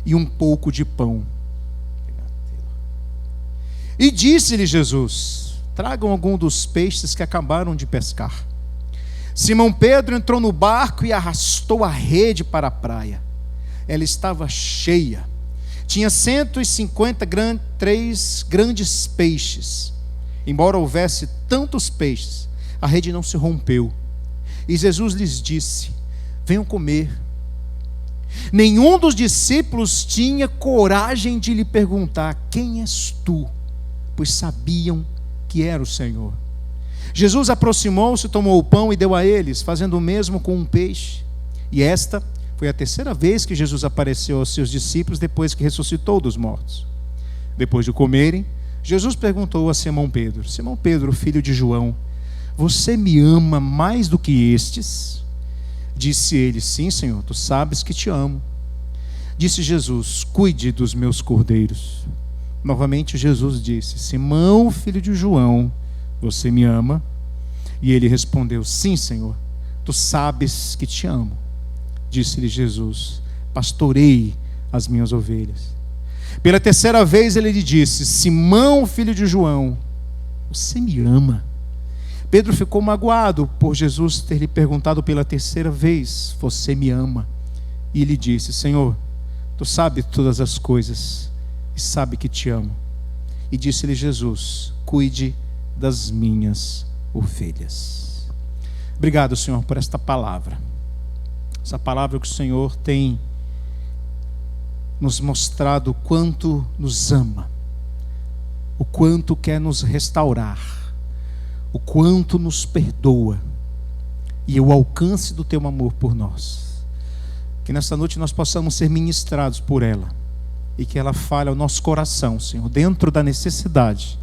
e um pouco de pão. E disse-lhe Jesus, tragam algum dos peixes que acabaram de pescar. Simão Pedro entrou no barco e arrastou a rede para a praia. Ela estava cheia, tinha 153 grandes peixes. Embora houvesse tantos peixes, a rede não se rompeu. E Jesus lhes disse, venham comer. Nenhum dos discípulos tinha coragem de lhe perguntar, quem és tu? Pois sabiam que era o Senhor. Jesus aproximou-se, tomou o pão e deu a eles, fazendo o mesmo com um peixe. E esta foi a 3ª vez que Jesus apareceu aos seus discípulos depois que ressuscitou dos mortos. Depois de comerem, Jesus perguntou a Simão Pedro, Simão Pedro, filho de João, você me ama mais do que estes? Disse ele, sim, Senhor, tu sabes que te amo. Disse Jesus, cuide dos meus cordeiros. Novamente Jesus disse, Simão, filho de João, você me ama? E ele respondeu, sim, Senhor, tu sabes que te amo. Disse-lhe Jesus, pastorei as minhas ovelhas. Pela terceira vez ele lhe disse: Simão, filho de João, você me ama? Pedro ficou magoado por Jesus ter lhe perguntado pela terceira vez: você me ama? E ele disse: Senhor, tu sabes todas as coisas e sabe que te amo. E disse-lhe Jesus: cuide das minhas ovelhas. Obrigado, Senhor, por esta palavra. Essa palavra que o Senhor tem nos mostrado o quanto nos ama, o quanto quer nos restaurar, o quanto nos perdoa e o alcance do teu amor por nós. Que nesta noite nós possamos ser ministrados por ela e que ela fale ao nosso coração, Senhor, dentro da necessidade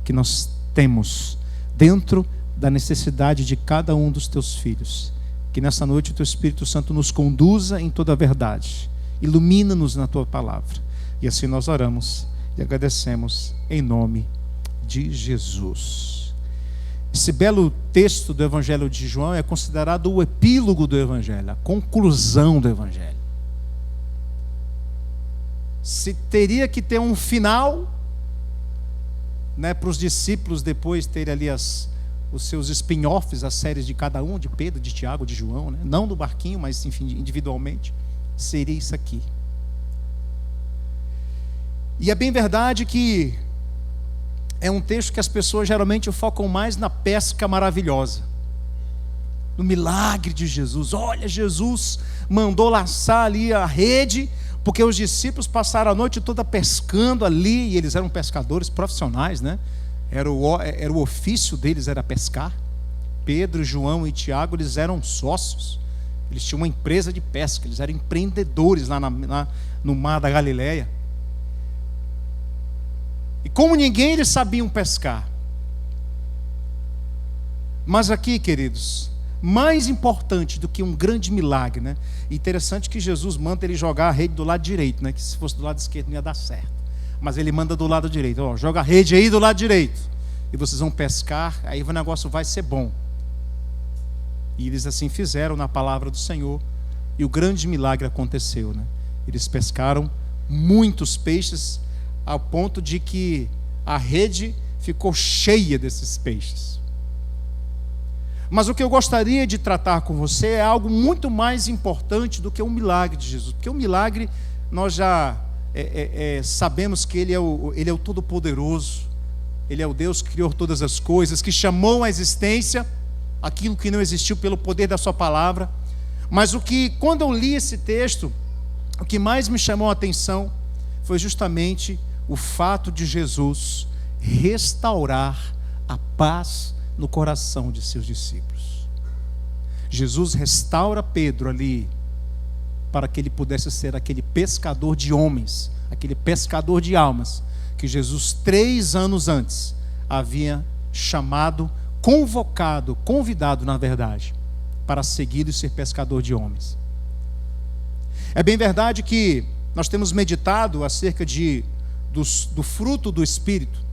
que nós temos, dentro da necessidade de cada um dos teus filhos. Que nessa noite o teu Espírito Santo nos conduza em toda a verdade, ilumina-nos na tua palavra. E assim nós oramos e agradecemos em nome de Jesus. Esse belo texto do Evangelho de João é considerado o epílogo do Evangelho, a conclusão do Evangelho. Se teria que ter um final, né, para os discípulos depois terem ali os seus spin-offs, as séries de cada um, de Pedro, de Tiago, de João, né? Não do barquinho, mas enfim, individualmente, seria isso aqui. E é bem verdade que é um texto que as pessoas geralmente focam mais na pesca maravilhosa, no milagre de Jesus. Olha, Jesus mandou laçar ali a rede, porque os discípulos passaram a noite toda pescando ali, e eles eram pescadores profissionais, né? Era o ofício deles, era pescar. Pedro, João e Tiago, eles eram sócios, eles tinham uma empresa de pesca, eles eram empreendedores lá no mar da Galileia. E como ninguém, eles sabiam pescar. Mas aqui, queridos, mais importante do que um grande milagre, né? Interessante que Jesus manda ele jogar a rede do lado direito, né? Que se fosse do lado esquerdo não ia dar certo. Mas ele manda do lado direito: ó, joga a rede aí do lado direito, e vocês vão pescar, aí o negócio vai ser bom. E eles assim fizeram na palavra do Senhor, e o grande milagre aconteceu, né? Eles pescaram muitos peixes, ao ponto de que a rede ficou cheia desses peixes. Mas o que eu gostaria de tratar com você é algo muito mais importante do que o milagre de Jesus. Porque o milagre, nós já sabemos que Ele é o Todo-Poderoso, Ele é o Deus que criou todas as coisas, que chamou à existência aquilo que não existiu pelo poder da sua palavra. Mas quando eu li esse texto, o que mais me chamou a atenção foi justamente o fato de Jesus restaurar a paz no coração de seus discípulos. Jesus restaura Pedro ali, para que ele pudesse ser aquele pescador de homens, aquele pescador de almas, que Jesus 3 anos antes havia chamado, convidado na verdade, para segui-lo e ser pescador de homens. É bem verdade que nós temos meditado acerca do fruto do Espírito,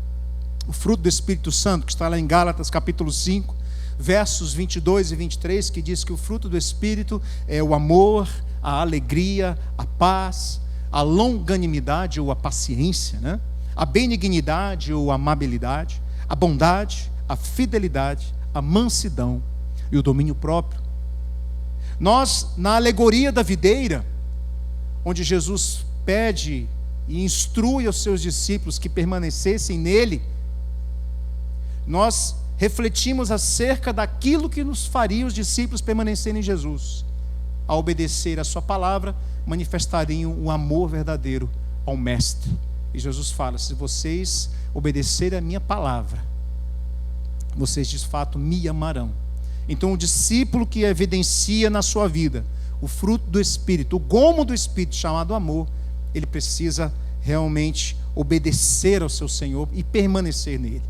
o fruto do Espírito Santo, que está lá em Gálatas capítulo 5, versos 22 e 23, que diz que o fruto do Espírito é o amor, a alegria, a paz, a longanimidade ou a paciência, né? A benignidade ou a amabilidade, a bondade, a fidelidade, a mansidão e o domínio próprio. Nós, na alegoria da videira, onde Jesus pede e instrui aos seus discípulos que permanecessem nele, nós refletimos acerca daquilo que nos faria os discípulos permanecerem em Jesus. Ao obedecer a sua palavra, manifestariam o amor verdadeiro ao Mestre. E Jesus fala: se vocês obedecerem a minha palavra, vocês de fato me amarão. Então o discípulo que evidencia na sua vida o fruto do Espírito, o gomo do Espírito chamado amor, ele precisa realmente obedecer ao seu Senhor e permanecer nele.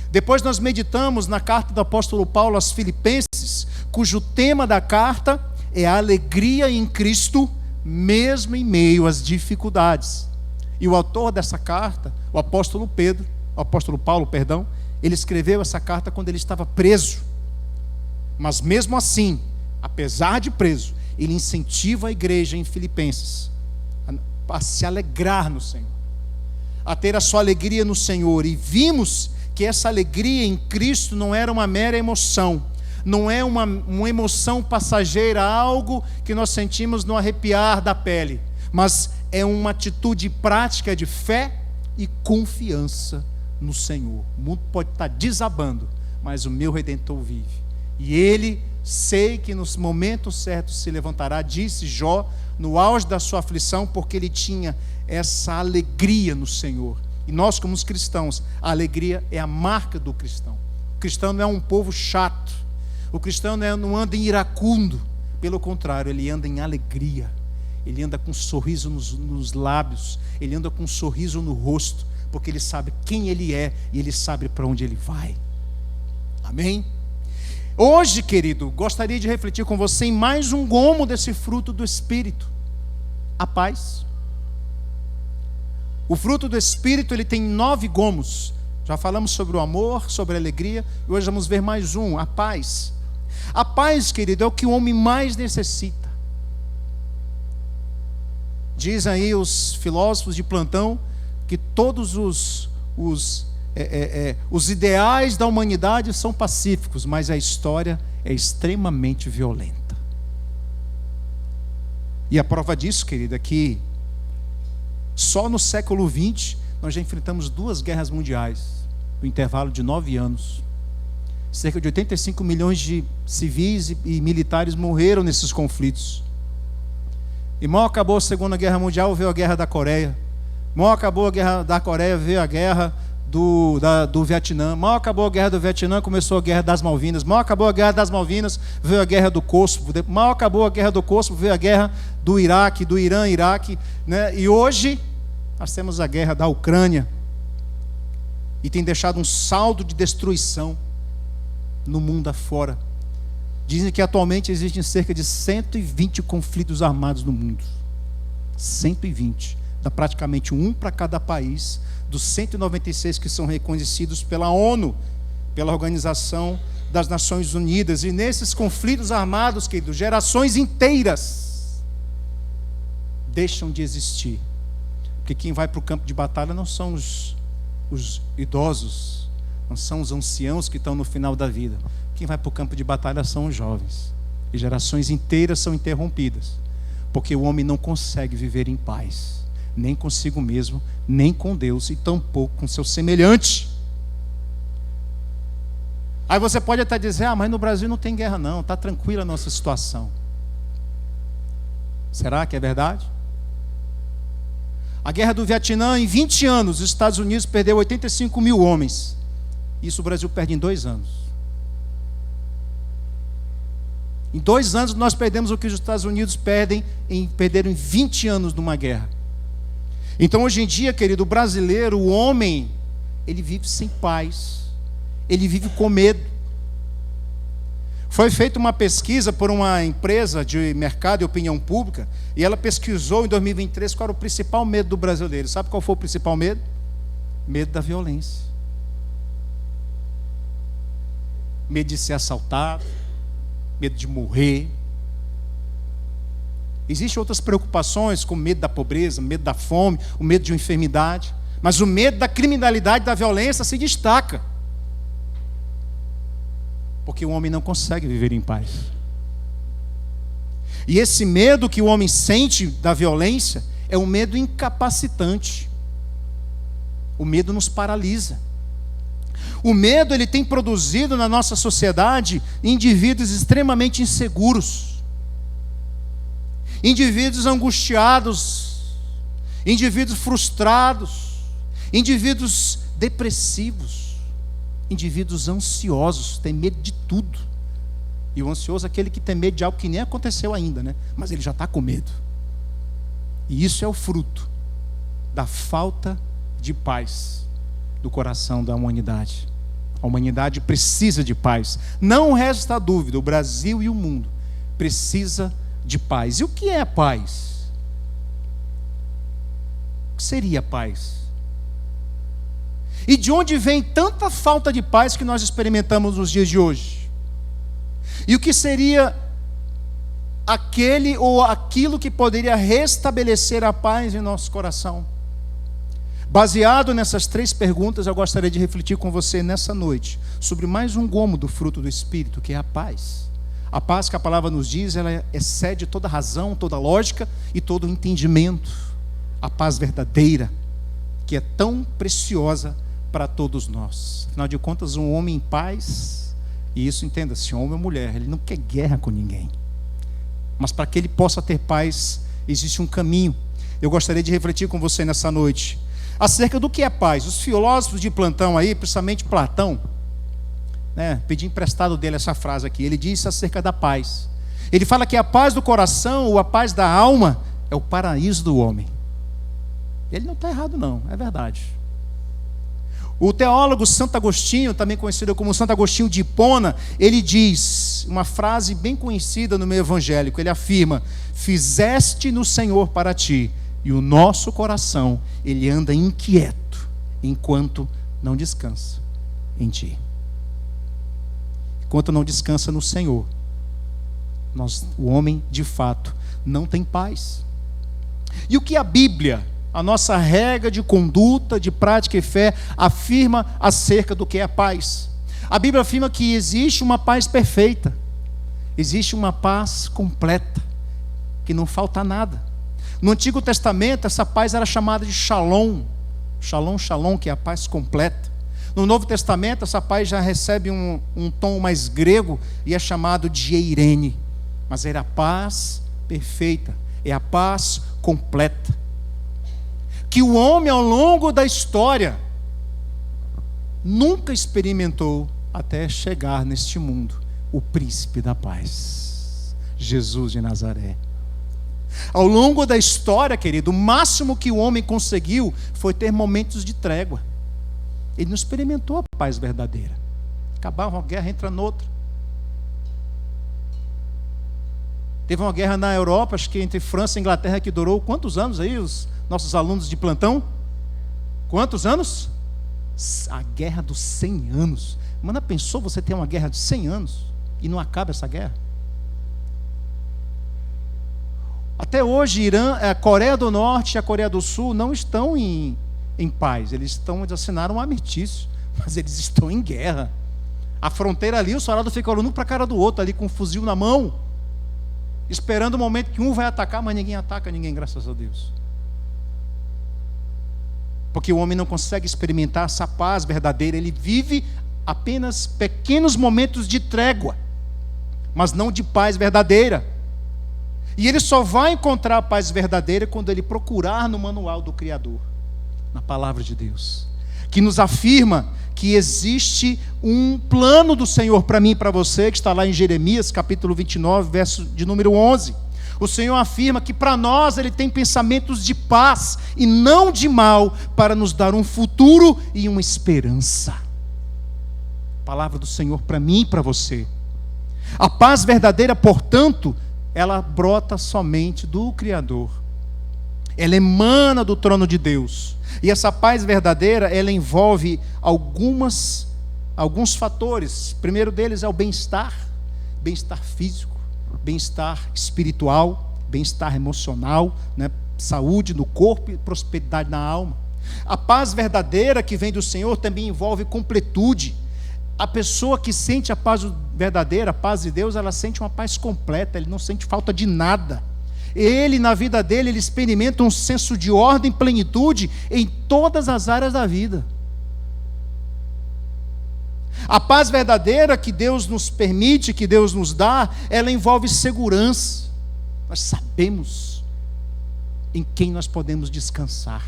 Depois nós meditamos na carta do apóstolo Paulo aos Filipenses, cujo tema da carta é a alegria em Cristo, mesmo em meio às dificuldades. E o autor dessa carta, o apóstolo Paulo, ele escreveu essa carta quando ele estava preso. Mas mesmo assim, apesar de preso, ele incentiva a igreja em Filipenses a se alegrar no Senhor, a ter a sua alegria no Senhor. E vimos que essa alegria em Cristo não era uma mera emoção, não é uma emoção passageira, algo que nós sentimos no arrepiar da pele, mas é uma atitude prática de fé e confiança no Senhor. O mundo pode estar desabando, mas o meu Redentor vive, e Ele, sei que nos momentos certos se levantará, disse Jó, no auge da sua aflição, porque ele tinha essa alegria no Senhor. E nós, como os cristãos, a alegria é a marca do cristão. O cristão não é um povo chato, o cristão não anda em iracundo, pelo contrário, ele anda em alegria, ele anda com um sorriso nos lábios, ele anda com um sorriso no rosto, porque ele sabe quem ele é e ele sabe para onde ele vai. Amém? Hoje, querido, gostaria de refletir com você em mais um gomo desse fruto do Espírito, a paz. O fruto do Espírito, ele tem 9 gomos. Já falamos sobre o amor, sobre a alegria, e hoje vamos ver mais um, a paz. A paz, querido, é o que o homem mais necessita. Dizem aí os filósofos de plantão que todos os ideais da humanidade são pacíficos, mas a história é extremamente violenta. E a prova disso, querida, é que só no século XX nós já enfrentamos 2 guerras mundiais, no intervalo de 9 anos. Cerca de 85 milhões de civis e militares morreram nesses conflitos. E mal acabou a Segunda Guerra Mundial, veio a Guerra da Coreia. Mal acabou a Guerra da Coreia, veio a Guerra do Vietnã. Mal acabou a Guerra do Vietnã, começou a Guerra das Malvinas. Mal acabou a Guerra das Malvinas, veio a Guerra do Kosovo. Mal acabou a Guerra do Kosovo, veio a Guerra do Iraque, do Irã, Iraque, né? E hoje nós temos a Guerra da Ucrânia, e tem deixado um saldo de destruição no mundo afora. Dizem que atualmente existem cerca de 120 conflitos armados no mundo. 120. Dá praticamente um para cada país, dos 196 que são reconhecidos pela ONU, pela Organização das Nações Unidas. E nesses conflitos armados, queridos, gerações inteiras deixam de existir. Porque quem vai para o campo de batalha não são os idosos, não são os anciãos que estão no final da vida. Quem vai para o campo de batalha são os jovens. E gerações inteiras são interrompidas, porque o homem não consegue viver em paz, nem consigo mesmo, nem com Deus, e tampouco com seu semelhante. Aí você pode até dizer, mas no Brasil não tem guerra não, está tranquila a nossa situação. Será que é verdade? A Guerra do Vietnã, em 20 anos, os Estados Unidos perdeu 85 mil homens. Isso o Brasil perde em 2 anos. Em 2 anos nós perdemos o que os Estados Unidos perderam em 20 anos numa guerra. Então hoje em dia, querido, o brasileiro, o homem, ele vive sem paz, ele vive com medo. Foi feita uma pesquisa por uma empresa de mercado e opinião pública, e ela pesquisou em 2023 qual era o principal medo do brasileiro. Sabe qual foi o principal medo? Medo da violência. Medo de ser assaltado, medo de morrer. Existem outras preocupações, como medo da pobreza, medo da fome, o medo de uma enfermidade, mas o medo da criminalidade, da violência se destaca, porque o homem não consegue viver em paz. E esse medo que o homem sente da violência é um medo incapacitante. O medo nos paralisa. O medo, ele tem produzido na nossa sociedade indivíduos extremamente inseguros, indivíduos angustiados, indivíduos frustrados, indivíduos depressivos, indivíduos ansiosos, tem medo de tudo. E o ansioso é aquele que tem medo de algo que nem aconteceu ainda, né? Mas ele já está com medo. E isso é o fruto da falta de paz do coração da humanidade. A humanidade precisa de paz. Não resta dúvida, o Brasil e o mundo precisa de paz. E o que é a paz? O que seria a paz? E de onde vem tanta falta de paz que nós experimentamos nos dias de hoje? E o que seria aquele ou aquilo que poderia restabelecer a paz em nosso coração? Baseado nessas 3 perguntas, eu gostaria de refletir com você nessa noite sobre mais um gomo do fruto do Espírito, que é a paz. A paz que a palavra nos diz, ela excede toda razão, toda lógica e todo entendimento. A paz verdadeira, que é tão preciosa para todos nós. Afinal de contas, um homem em paz, e isso entenda-se, homem ou mulher, ele não quer guerra com ninguém. Mas para que ele possa ter paz, existe um caminho. Eu gostaria de refletir com você nessa noite acerca do que é paz. Os filósofos de plantão aí, principalmente Platão, pedi emprestado dele essa frase aqui. Ele disse acerca da paz. Ele fala que a paz do coração ou a paz da alma é o paraíso do homem. Ele não está errado não, é verdade. O teólogo Santo Agostinho, também conhecido como Santo Agostinho de Hipona, ele diz uma frase bem conhecida no meio evangélico. Ele afirma: fizeste no Senhor para ti, e o nosso coração, ele anda inquieto, enquanto não descansa em ti. Enquanto não descansa no Senhor, o homem, de fato, não tem paz. E o que a Bíblia, a nossa regra de conduta, de prática e fé, afirma acerca do que é a paz? A Bíblia afirma que existe uma paz perfeita, existe uma paz completa, que não falta nada. No Antigo Testamento, essa paz era chamada de Shalom. Shalom, Shalom, que é a paz completa. No Novo Testamento, essa paz já recebe um tom mais grego e é chamado de Eirene. Mas era a paz perfeita, é a paz completa. Que o homem, ao longo da história, nunca experimentou até chegar neste mundo, o príncipe da paz, Jesus de Nazaré. Ao longo da história, querido, o máximo que o homem conseguiu foi ter momentos de trégua. Ele não experimentou a paz verdadeira. Acabava uma guerra, entra noutra. Teve uma guerra na Europa, acho que entre França e Inglaterra, que durou quantos anos aí, os nossos alunos de plantão? Quantos anos? A guerra dos 100 anos. Mano, pensou você ter uma guerra de 100 anos e não acaba essa guerra? Até hoje, Irã, a Coreia do Norte e a Coreia do Sul não estão em paz. Eles assinaram um armistício, mas eles estão em guerra. A fronteira ali, o soldado fica olhando um para a cara do outro, ali com um fuzil na mão, esperando o momento que um vai atacar, mas ninguém ataca ninguém, graças a Deus. Porque o homem não consegue experimentar essa paz verdadeira. Ele vive apenas pequenos momentos de trégua, mas não de paz verdadeira. E ele só vai encontrar a paz verdadeira quando ele procurar no manual do Criador, na palavra de Deus, que nos afirma que existe um plano do Senhor para mim e para você, que está lá em Jeremias, capítulo 29, verso de número 11. O Senhor afirma que para nós Ele tem pensamentos de paz e não de mal, para nos dar um futuro e uma esperança. Palavra do Senhor para mim e para você. A paz verdadeira, portanto, ela brota somente do Criador. Ela emana do trono de Deus. E essa paz verdadeira, ela envolve alguns fatores. O primeiro deles é o bem-estar físico, bem-estar espiritual, bem-estar emocional, saúde no corpo e prosperidade na alma. A paz verdadeira que vem do Senhor também envolve completude. A pessoa que sente a paz verdadeira, a paz de Deus, ela sente uma paz completa, ele não sente falta de nada. Ele, na vida dele, ele experimenta um senso de ordem e plenitude em todas as áreas da vida. A paz verdadeira que Deus nos permite, que Deus nos dá, ela envolve segurança. Nós sabemos em quem nós podemos descansar,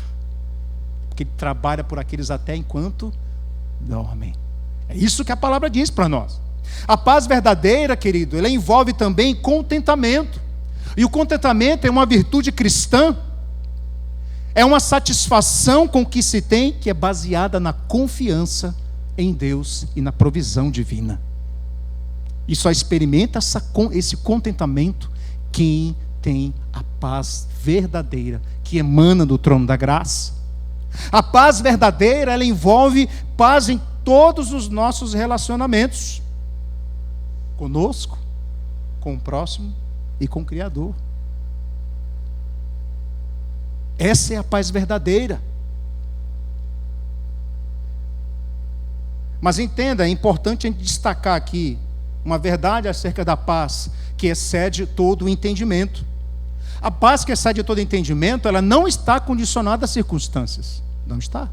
porque Ele trabalha por aqueles até enquanto dormem. É isso que a palavra diz para nós. A paz verdadeira, querido, ela envolve também contentamento. E o contentamento é uma virtude cristã. É uma satisfação com o que se tem, que é baseada na confiança em Deus e na provisão divina. E só experimenta esse contentamento quem tem a paz verdadeira, que emana do trono da graça. A paz verdadeira, ela envolve paz em todos os nossos relacionamentos, conosco, com o próximo e com o Criador. Essa é a paz verdadeira. Mas entenda, é importante a gente destacar aqui uma verdade acerca da paz que excede todo o entendimento. A paz que excede todo entendimento, ela não está condicionada às circunstâncias. Não está.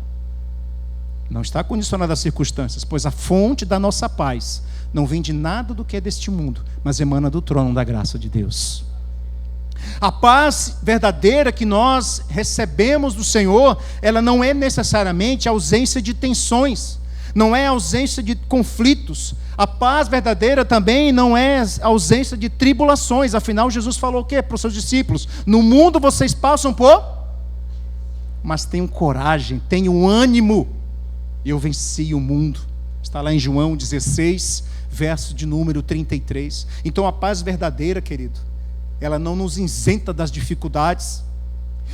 Não está condicionada às circunstâncias, pois a fonte da nossa paz não vem de nada do que é deste mundo, mas emana do trono da graça de Deus. A paz verdadeira que nós recebemos do Senhor, ela não é necessariamente a ausência de tensões, não é a ausência de conflitos. A paz verdadeira também não é a ausência de tribulações. Afinal, Jesus falou o quê para os seus discípulos? No mundo vocês passam por... mas tenham coragem, tenham ânimo. Eu venci o mundo. Está lá em João 16, verso de número 33. Então a paz verdadeira, querido, ela não nos isenta das dificuldades.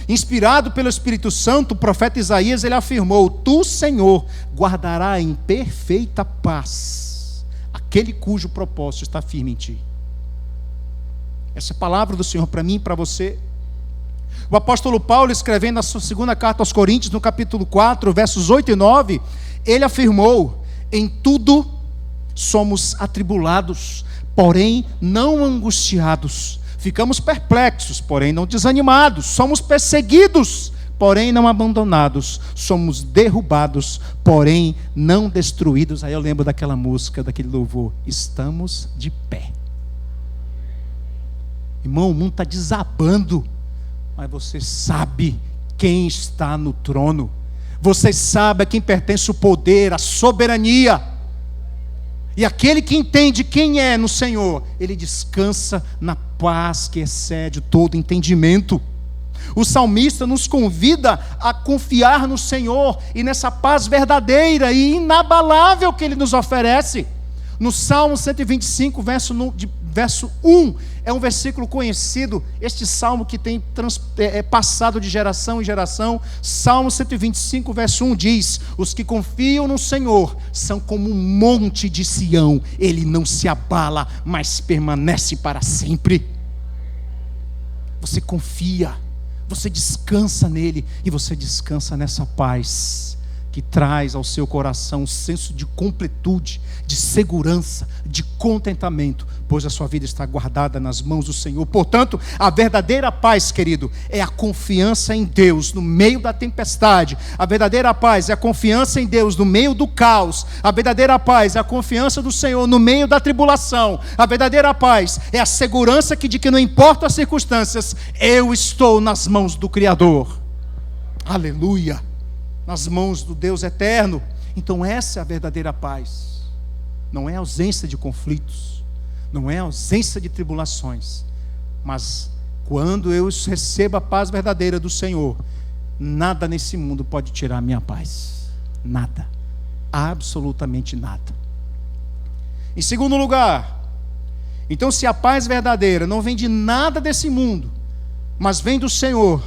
Inspirado pelo Espírito Santo, o profeta Isaías, ele afirmou: Tu, Senhor, guardará em perfeita paz aquele cujo propósito está firme em ti. Essa é a palavra do Senhor para mim e para você. O apóstolo Paulo, escrevendo a sua segunda carta aos Coríntios, no capítulo 4, versos 8 e 9, ele afirmou: em tudo somos atribulados, porém não angustiados. Ficamos perplexos, porém não desanimados. Somos perseguidos, porém não abandonados. Somos derrubados, porém não destruídos. Aí eu lembro daquela música, daquele louvor: estamos de pé. Irmão, o mundo está desabando, mas você sabe quem está no trono. Você sabe a quem pertence o poder, a soberania. E aquele que entende quem é no Senhor, ele descansa na paz que excede todo entendimento. O salmista nos convida a confiar no Senhor e nessa paz verdadeira e inabalável que ele nos oferece. No Salmo 125, verso 1, é um versículo conhecido, este salmo que tem passado de geração em geração. Salmo 125, verso 1 diz: os que confiam no Senhor são como um monte de Sião, ele não se abala, mas permanece para sempre. Você confia, você descansa nele, e você descansa nessa paz que traz ao seu coração um senso de completude, de segurança, de contentamento, pois a sua vida está guardada nas mãos do Senhor. Portanto, a verdadeira paz, querido, é a confiança em Deus no meio da tempestade. A verdadeira paz é a confiança em Deus no meio do caos. A verdadeira paz é a confiança do Senhor no meio da tribulação. A verdadeira paz é a segurança de que não importa as circunstâncias, eu estou nas mãos do Criador. Aleluia! Nas mãos do Deus eterno. Então essa é a verdadeira paz. Não é ausência de conflitos, não é ausência de tribulações, mas quando eu recebo a paz verdadeira do Senhor, nada nesse mundo pode tirar a minha paz. Nada, absolutamente nada. Em segundo lugar, então, se a paz verdadeira não vem de nada desse mundo, mas vem do Senhor,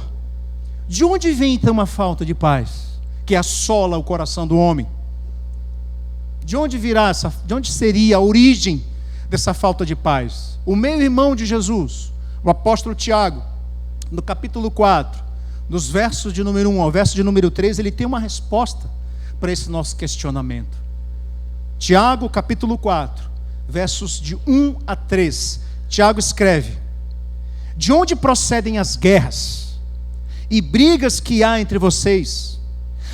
de onde vem então a falta de paz que assola o coração do homem? De onde seria a origem dessa falta de paz? O meio-irmão de Jesus, o apóstolo Tiago, no capítulo 4, nos versos de número 1 ao verso de número 3, ele tem uma resposta para esse nosso questionamento. Tiago, capítulo 4, versos de 1 a 3, Tiago escreve: de onde procedem as guerras e brigas que há entre vocês?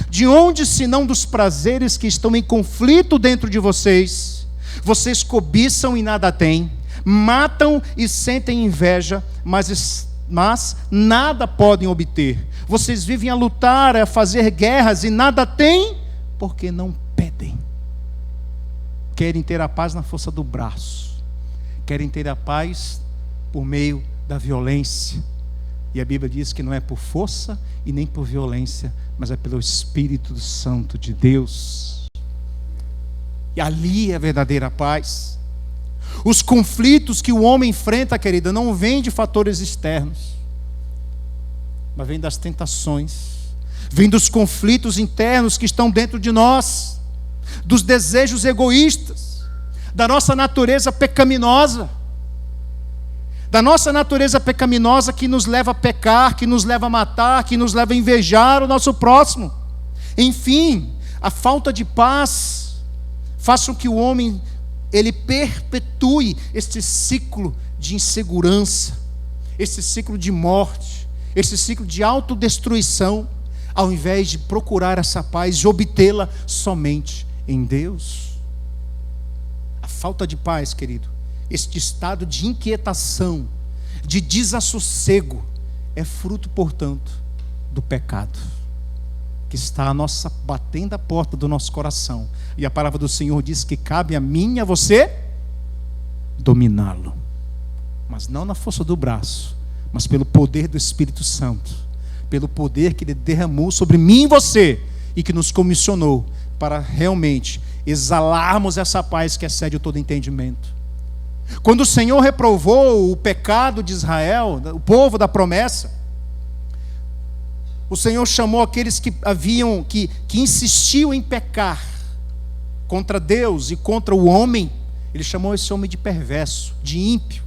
De onde, senão dos prazeres que estão em conflito dentro de vocês? Vocês cobiçam e nada têm, matam e sentem inveja, mas nada podem obter. Vocês vivem a lutar, a fazer guerras e nada têm, porque não pedem. Querem ter a paz na força do braço, querem ter a paz por meio da violência. E a Bíblia diz que não é por força e nem por violência, mas é pelo Espírito Santo de Deus. E ali é a verdadeira paz. Os conflitos que o homem enfrenta, querida, não vêm de fatores externos, mas vêm das tentações, vêm dos conflitos internos que estão dentro de nós, dos desejos egoístas, da nossa natureza pecaminosa, da nossa natureza pecaminosa que nos leva a pecar, que nos leva a matar, que nos leva a invejar o nosso próximo. Enfim, a falta de paz faz com que o homem ele perpetue este ciclo de insegurança, esse ciclo de morte, esse ciclo de autodestruição, ao invés de procurar essa paz e obtê-la somente em Deus. A falta de paz, querido, este estado de inquietação, de desassossego, é fruto, portanto, do pecado, que está batendo a porta do nosso coração. E a palavra do Senhor diz que cabe a mim e a você dominá-lo. Mas não na força do braço, mas pelo poder do Espírito Santo, pelo poder que Ele derramou sobre mim e você, e que nos comissionou para realmente exalarmos essa paz que excede todo entendimento. Quando o Senhor reprovou o pecado de Israel, o povo da promessa, o Senhor chamou aqueles que insistiam em pecar contra Deus e contra o homem, Ele chamou esse homem de perverso, de ímpio.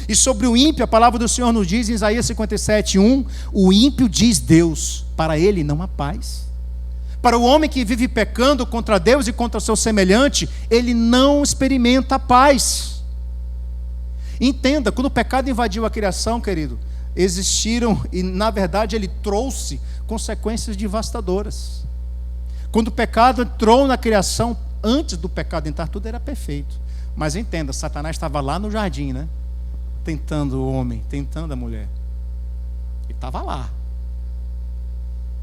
E sobre o ímpio, a palavra do Senhor nos diz em Isaías 57:1, o ímpio diz Deus, para ele não há paz. Para o homem que vive pecando contra Deus e contra seu semelhante, ele não experimenta a paz. Entenda, quando o pecado invadiu a criação, querido, existiram, e na verdade ele trouxe consequências devastadoras. Quando o pecado entrou na criação, antes do pecado entrar, tudo era perfeito. Mas entenda, Satanás estava lá no jardim, né? Tentando o homem, tentando a mulher. Ele estava lá,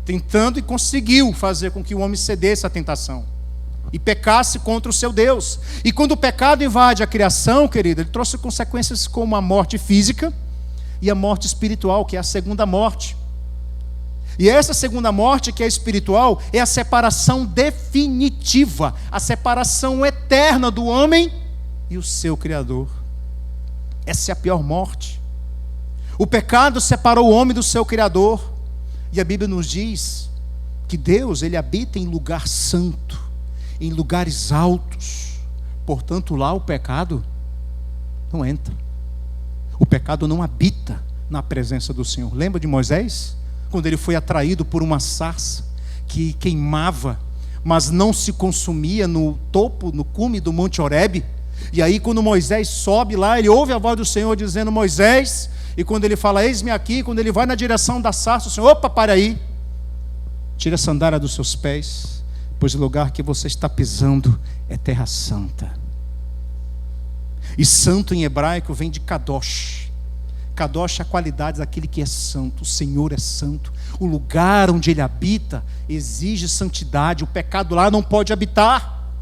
tentando, e conseguiu fazer com que o homem cedesse à tentação e pecasse contra o seu Deus. E quando o pecado invade a criação, querido, ele trouxe consequências como a morte física e a morte espiritual, que é a segunda morte. E essa segunda morte, que é espiritual, é a separação definitiva, a separação eterna do homem e o seu Criador. Essa é a pior morte. O pecado separou o homem do seu Criador. E a Bíblia nos diz que Deus, Ele habita em lugar santo, em lugares altos. Portanto, lá o pecado não entra. O pecado não habita na presença do Senhor. Lembra de Moisés? Quando ele foi atraído por uma sarça que queimava, mas não se consumia no topo, no cume do Monte Horebe. E aí quando Moisés sobe lá, ele ouve a voz do Senhor dizendo: Moisés. E quando ele fala, eis-me aqui, quando ele vai na direção da sarça, o Senhor, opa, para aí. Tira a sandália dos seus pés, pois o lugar que você está pisando é terra santa. E santo em hebraico vem de Kadosh. Kadosh é a qualidade daquele que é santo. O Senhor é santo. O lugar onde Ele habita exige santidade. O pecado lá não pode habitar.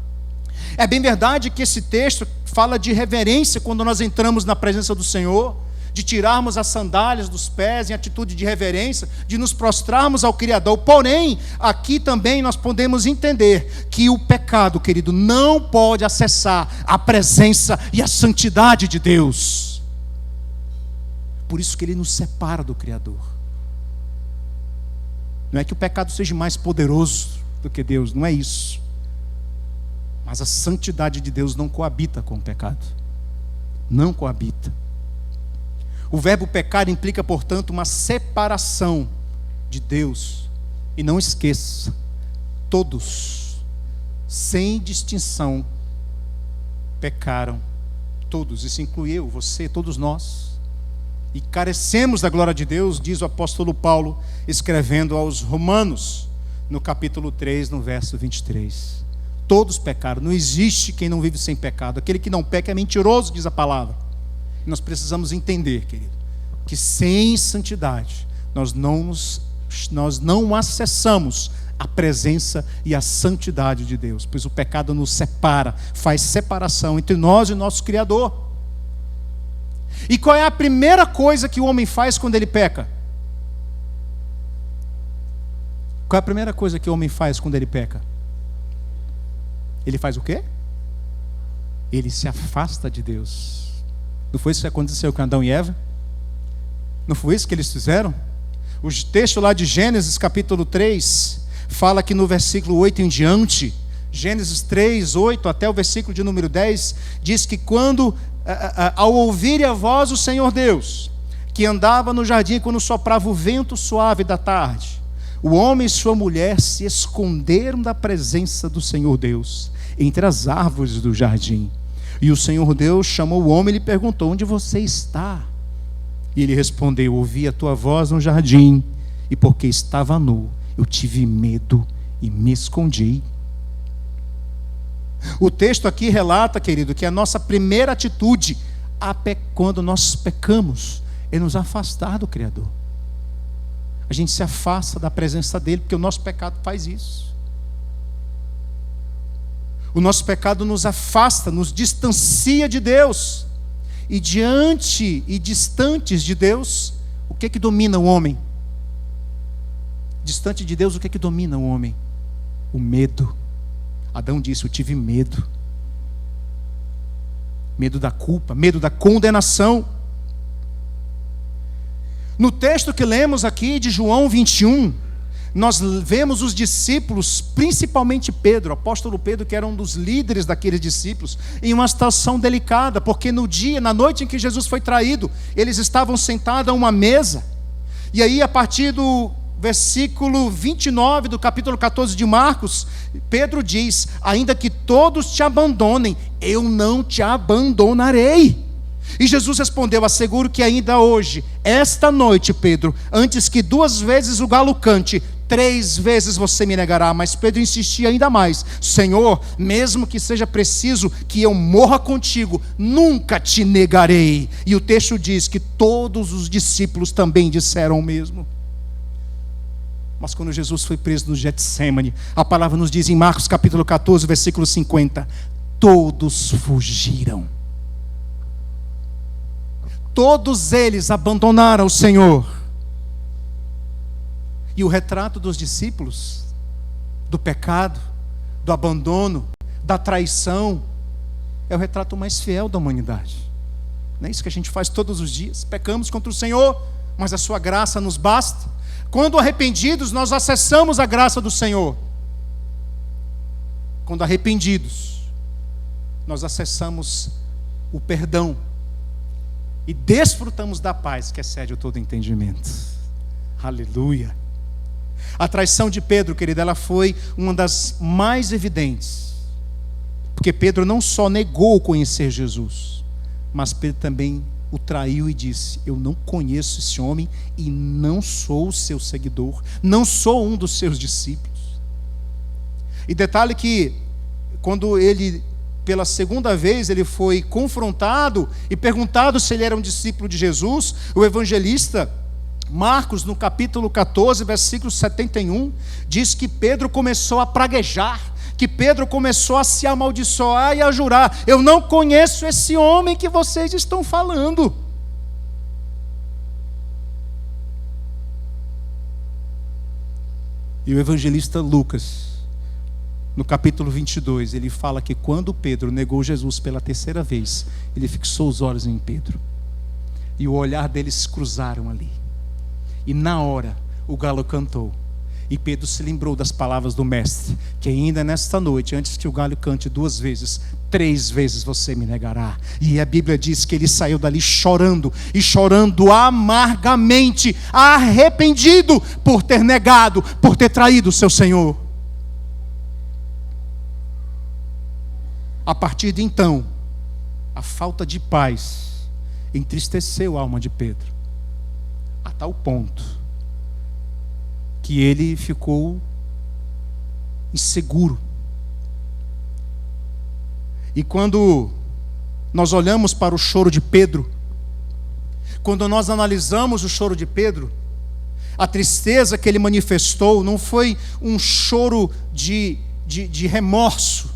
É bem verdade que esse texto fala de reverência quando nós entramos na presença do Senhor, de tirarmos as sandálias dos pés em atitude de reverência, de nos prostrarmos ao Criador. Porém, aqui também nós podemos entender que o pecado, querido, não pode acessar a presença e a santidade de Deus. Por isso que Ele nos separa do Criador. Não é que o pecado seja mais poderoso do que Deus, não é isso. Mas a santidade de Deus não coabita com o pecado. Não coabita. O verbo pecar implica, portanto, uma separação de Deus. E não esqueça, todos, sem distinção, pecaram. Todos, isso inclui eu, você, todos nós. E carecemos da glória de Deus, diz o apóstolo Paulo, escrevendo aos Romanos, no capítulo 3, no verso 23. Todos pecaram, não existe quem não vive sem pecado. Aquele que não peca é mentiroso, diz a palavra. E nós precisamos entender, querido, que sem santidade nós não acessamos a presença e a santidade de Deus, pois o pecado nos separa, faz separação entre nós e o nosso Criador. E qual é a primeira coisa que o homem faz quando ele peca? Qual é a primeira coisa que o homem faz quando ele peca? Ele faz o quê? Ele se afasta de Deus. Não foi isso que aconteceu com Adão e Eva? Não foi isso que eles fizeram? O texto lá de Gênesis capítulo 3 fala que no versículo 8 em diante, Gênesis 3, 8 até o versículo de número 10, diz que quando, ao ouvirem a voz do Senhor Deus, que andava no jardim quando soprava o vento suave da tarde, o homem e sua mulher se esconderam da presença do Senhor Deus, entre as árvores do jardim. E o Senhor Deus chamou o homem e lhe perguntou: onde você está? E ele respondeu: ouvi a tua voz no jardim, e porque estava nu, eu tive medo e me escondi. O texto aqui relata, querido, que a nossa primeira atitude quando nós pecamos é nos afastar do Criador. A gente se afasta da presença dele, porque o nosso pecado faz isso. O nosso pecado nos afasta, nos distancia de Deus. E diante e distantes de Deus, o que que domina o homem? Distante de Deus, o que que domina o homem? O medo. Adão disse: eu tive medo. Medo da culpa, medo da condenação. No texto que lemos aqui de João 21, nós vemos os discípulos, principalmente Pedro, o apóstolo Pedro, que era um dos líderes daqueles discípulos, em uma situação delicada, porque na noite em que Jesus foi traído, eles estavam sentados a uma mesa, e aí a partir do versículo 29 do capítulo 14 de Marcos, Pedro diz: ainda que todos te abandonem, eu não te abandonarei. E Jesus respondeu: asseguro que ainda hoje, esta noite, Pedro, antes que 2 vezes o galo cante, 3 vezes você me negará. Mas Pedro insistia ainda mais: Senhor, mesmo que seja preciso que eu morra contigo, nunca te negarei. E o texto diz que todos os discípulos também disseram o mesmo. Mas quando Jesus foi preso no Getsêmani, a palavra nos diz em Marcos capítulo 14, versículo 50, todos fugiram. Todos eles abandonaram o Senhor. E o retrato dos discípulos, do pecado, do abandono, da traição, é o retrato mais fiel da humanidade. Não é isso que a gente faz todos os dias? Pecamos contra o Senhor, mas a sua graça nos basta. Quando arrependidos, nós acessamos a graça do Senhor. Quando arrependidos, nós acessamos o perdão e desfrutamos da paz que excede o todo entendimento. Aleluia. A traição de Pedro, querida, ela foi uma das mais evidentes, porque Pedro não só negou conhecer Jesus, mas Pedro também o traiu e disse: eu não conheço esse homem e não sou o seu seguidor, não sou um dos seus discípulos. E detalhe que quando ele, pela segunda vez, ele foi confrontado e perguntado se ele era um discípulo de Jesus, o evangelista Marcos, no capítulo 14, versículo 71, diz que Pedro começou a praguejar, que Pedro começou a se amaldiçoar e a jurar: eu não conheço esse homem que vocês estão falando. E o evangelista Lucas, no capítulo 22, ele fala que quando Pedro negou Jesus pela 3ª vez, ele fixou os olhos em Pedro, e o olhar deles cruzaram ali, e na hora o galo cantou, e Pedro se lembrou das palavras do mestre, que ainda nesta noite, antes que o galho cante 2 vezes, 3 vezes você me negará. E a Bíblia diz que ele saiu dali chorando, e chorando amargamente, arrependido por ter negado, por ter traído o seu Senhor. A partir de então, a falta de paz entristeceu a alma de Pedro, a tal ponto que ele ficou inseguro. E quando nós olhamos para o choro de Pedro, quando nós analisamos o choro de Pedro, a tristeza que ele manifestou não foi um choro de remorso,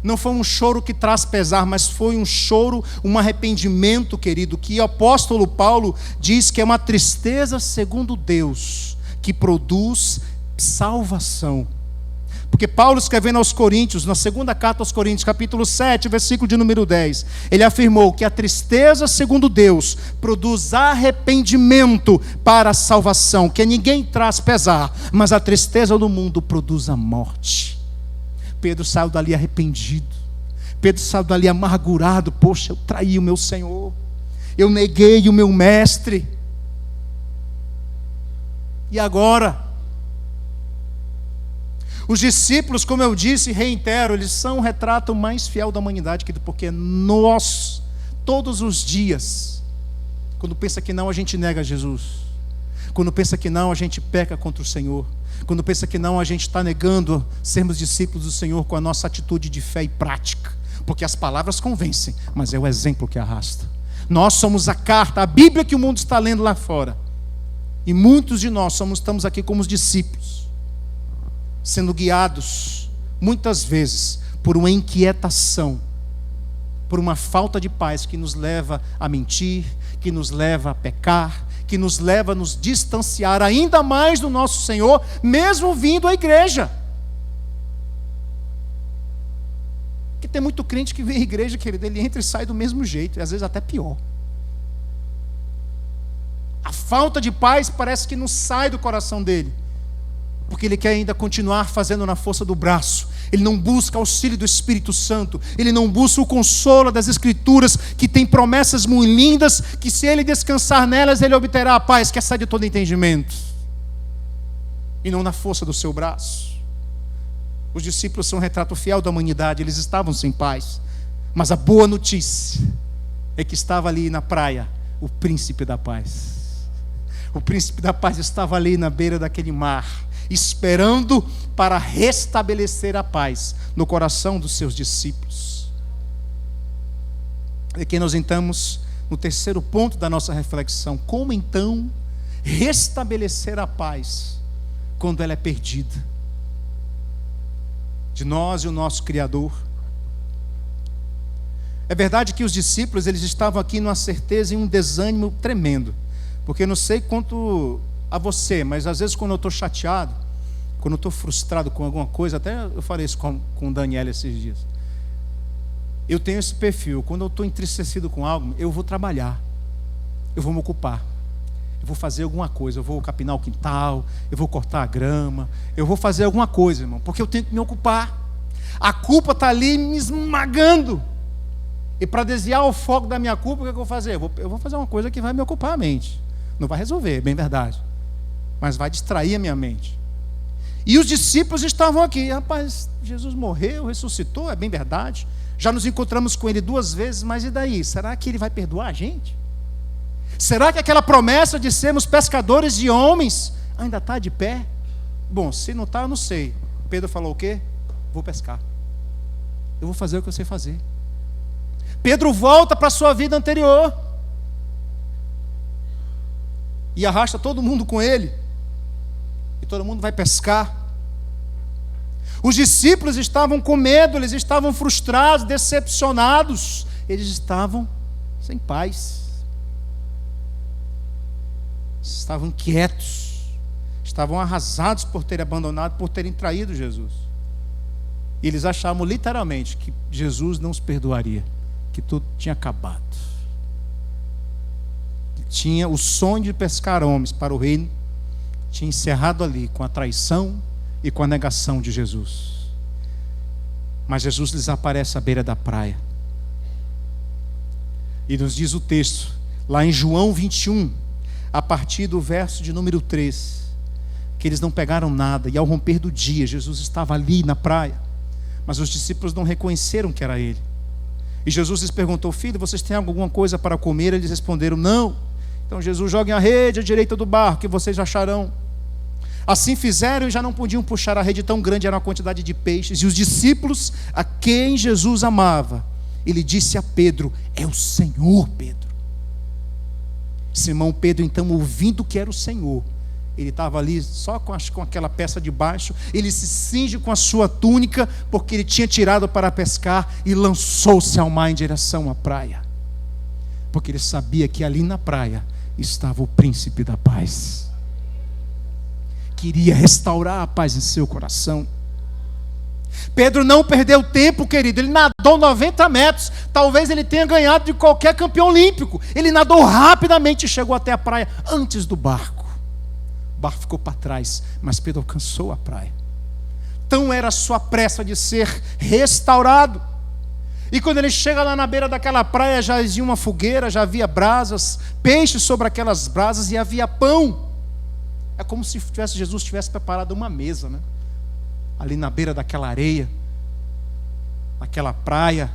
não foi um choro que traz pesar, mas foi um choro, um arrependimento, querido, que o apóstolo Paulo diz que é uma tristeza segundo Deus, que produz salvação. Porque Paulo, escrevendo aos Coríntios, na segunda carta aos Coríntios, capítulo 7, versículo de número 10, ele afirmou que a tristeza segundo Deus produz arrependimento para a salvação, que ninguém traz pesar, mas a tristeza do mundo produz a morte. Pedro saiu dali arrependido. Pedro saiu dali amargurado. Poxa, eu traí o meu Senhor. Eu neguei o meu mestre. E agora? Os discípulos, como eu disse e reitero, eles são o retrato mais fiel da humanidade, porque nós, todos os dias, quando pensa que não, a gente nega Jesus. Quando pensa que não, a gente peca contra o Senhor. Quando pensa que não, a gente está negando sermos discípulos do Senhor com a nossa atitude de fé e prática. Porque as palavras convencem, mas é o exemplo que arrasta. Nós somos a carta, a Bíblia que o mundo está lendo lá fora. E muitos de nós estamos aqui como os discípulos, sendo guiados, muitas vezes, por uma inquietação, por uma falta de paz que nos leva a mentir, que nos leva a pecar, que nos leva a nos distanciar ainda mais do nosso Senhor, mesmo vindo à igreja. Porque tem muito crente que vem à igreja, querido, ele entra e sai do mesmo jeito, e às vezes até pior. A falta de paz parece que não sai do coração dele, porque ele quer ainda continuar fazendo na força do braço. Ele não busca auxílio do Espírito Santo, ele não busca o consolo das Escrituras, que tem promessas muito lindas, que se ele descansar nelas, ele obterá a paz que excede todo entendimento, e não na força do seu braço. Os discípulos são um retrato fiel da humanidade, eles estavam sem paz, mas a boa notícia é que estava ali na praia o príncipe da paz. O príncipe da paz estava ali na beira daquele mar, esperando para restabelecer a paz no coração dos seus discípulos. E aqui nós entramos no terceiro ponto da nossa reflexão: como então restabelecer a paz quando ela é perdida? De nós e o nosso Criador. É verdade que os discípulos, eles estavam aqui numa certeza e um desânimo tremendo, porque eu não sei quanto a você, mas às vezes quando eu estou chateado, quando eu estou frustrado com alguma coisa, até eu falei isso com o Daniel esses dias, eu tenho esse perfil. Quando eu estou entristecido com algo, eu vou trabalhar, eu vou me ocupar, eu vou fazer alguma coisa, eu vou capinar o quintal, eu vou cortar a grama, eu vou fazer alguma coisa, irmão, porque eu tenho que me ocupar. A culpa está ali me esmagando, e para desviar o foco da minha culpa, o que eu vou fazer? Eu vou fazer uma coisa que vai me ocupar a mente. Não vai resolver, bem verdade, mas vai distrair a minha mente. E os discípulos estavam aqui: rapaz, Jesus morreu, ressuscitou, é bem verdade, já nos encontramos com ele 2 vezes, mas e daí? Será que ele vai perdoar a gente? Será que aquela promessa de sermos pescadores de homens ainda está de pé? Bom, se não está, eu não sei. Pedro falou o quê? Vou pescar, eu vou fazer o que eu sei fazer. Pedro volta para a sua vida anterior e arrasta todo mundo com ele, e todo mundo vai pescar. Os discípulos estavam com medo, eles estavam frustrados, decepcionados, eles estavam sem paz, estavam inquietos, estavam arrasados por terem abandonado, por terem traído Jesus. E eles achavam literalmente que Jesus não os perdoaria, que tudo tinha acabado. Tinha o sonho de pescar homens para o reino, tinha encerrado ali com a traição e com a negação de Jesus. Mas Jesus lhes aparece à beira da praia, e nos diz o texto, lá em João 21, a partir do verso de número 3, que eles não pegaram nada, e ao romper do dia, Jesus estava ali na praia, mas os discípulos não reconheceram que era ele. E Jesus lhes perguntou: filho, vocês têm alguma coisa para comer? Eles responderam: não. Então Jesus: joguem a rede à direita do barco, que vocês acharão. Assim fizeram, e já não podiam puxar a rede, tão grande era a quantidade de peixes. E os discípulos, a quem Jesus amava, ele disse a Pedro: é o Senhor, Pedro. Simão Pedro, então, ouvindo que era o Senhor, ele estava ali só com aquela peça de baixo, ele se cinge com a sua túnica, porque ele tinha tirado para pescar, e lançou-se ao mar em direção à praia, porque ele sabia que ali na praia estava o príncipe da paz, queria restaurar a paz em seu coração. Pedro não perdeu tempo, querido, ele nadou 90 metros, talvez ele tenha ganhado de qualquer campeão olímpico. Ele nadou rapidamente e chegou até a praia antes do barco. O barco ficou para trás, mas Pedro alcançou a praia. tão era a sua pressa de ser restaurado. E quando ele chega lá na beira daquela praia, já havia uma fogueira, já havia brasas, peixes sobre aquelas brasas e havia pão. É como se Jesus tivesse preparado uma mesa, né? Ali na beira daquela areia, naquela praia.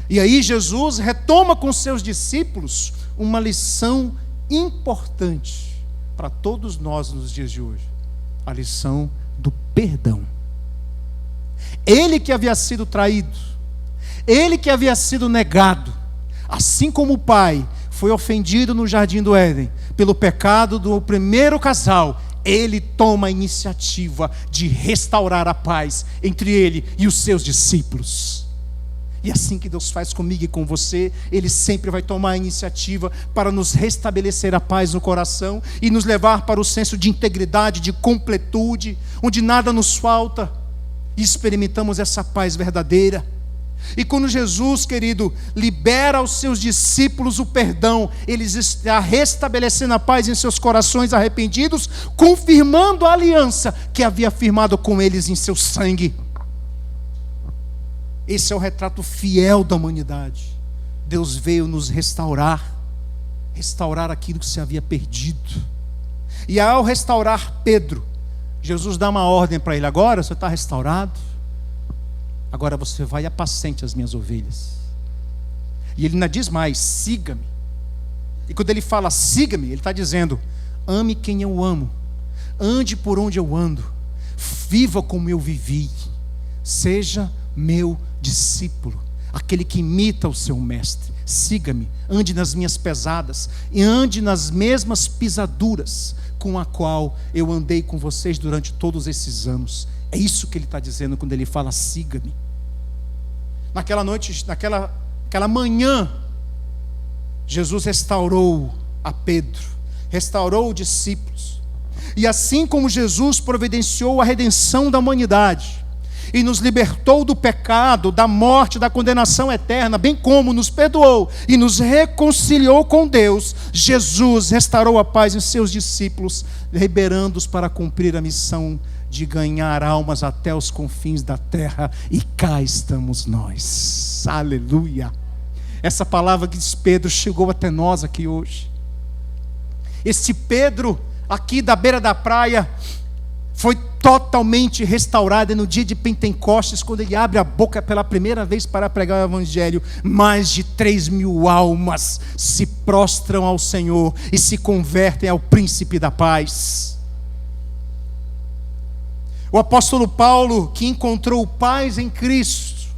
E aí Jesus retoma com seus discípulos uma lição importante para todos nós nos dias de hoje. A lição do perdão. Ele que havia sido traído, ele que havia sido negado, assim como o pai foi ofendido no jardim do Éden pelo pecado do primeiro casal, ele toma a iniciativa de restaurar a paz entre ele e os seus discípulos. E assim que Deus faz comigo e com você, Ele sempre vai tomar a iniciativa para nos restabelecer a paz no coração e nos levar para o senso de integridade, de completude, onde nada nos falta, e experimentamos essa paz verdadeira. E quando Jesus, querido, libera aos seus discípulos o perdão, Ele está restabelecendo a paz em seus corações arrependidos, confirmando a aliança que havia firmado com eles em seu sangue. Esse é o retrato fiel da humanidade. Deus veio nos restaurar aquilo que se havia perdido. E ao restaurar Pedro, Jesus dá uma ordem para ele: agora você está restaurado, agora você vai e apacente as minhas ovelhas. E ele ainda diz mais: siga-me. E quando ele fala siga-me, ele está dizendo: ame quem eu amo, ande por onde eu ando, viva como eu vivi, seja meu discípulo, aquele que imita o seu mestre. Siga-me, ande nas minhas pesadas e ande nas mesmas pisaduras com a qual eu andei com vocês durante todos esses anos. É isso que ele está dizendo quando ele fala siga-me. Naquela noite, naquela manhã, Jesus restaurou a Pedro, restaurou os discípulos. E assim como Jesus providenciou a redenção da humanidade e nos libertou do pecado, da morte, da condenação eterna, bem como nos perdoou e nos reconciliou com Deus, Jesus restaurou a paz em seus discípulos, liberando-os para cumprir a missão de ganhar almas até os confins da terra, e cá estamos nós. Aleluia! Essa palavra que diz Pedro chegou até nós aqui hoje. Esse Pedro aqui da beira da praia foi totalmente restaurado no dia de Pentecostes, quando ele abre a boca pela primeira vez para pregar o evangelho. Mais de 3.000 almas se prostram ao Senhor e se convertem ao príncipe da paz. O apóstolo Paulo, que encontrou paz em Cristo,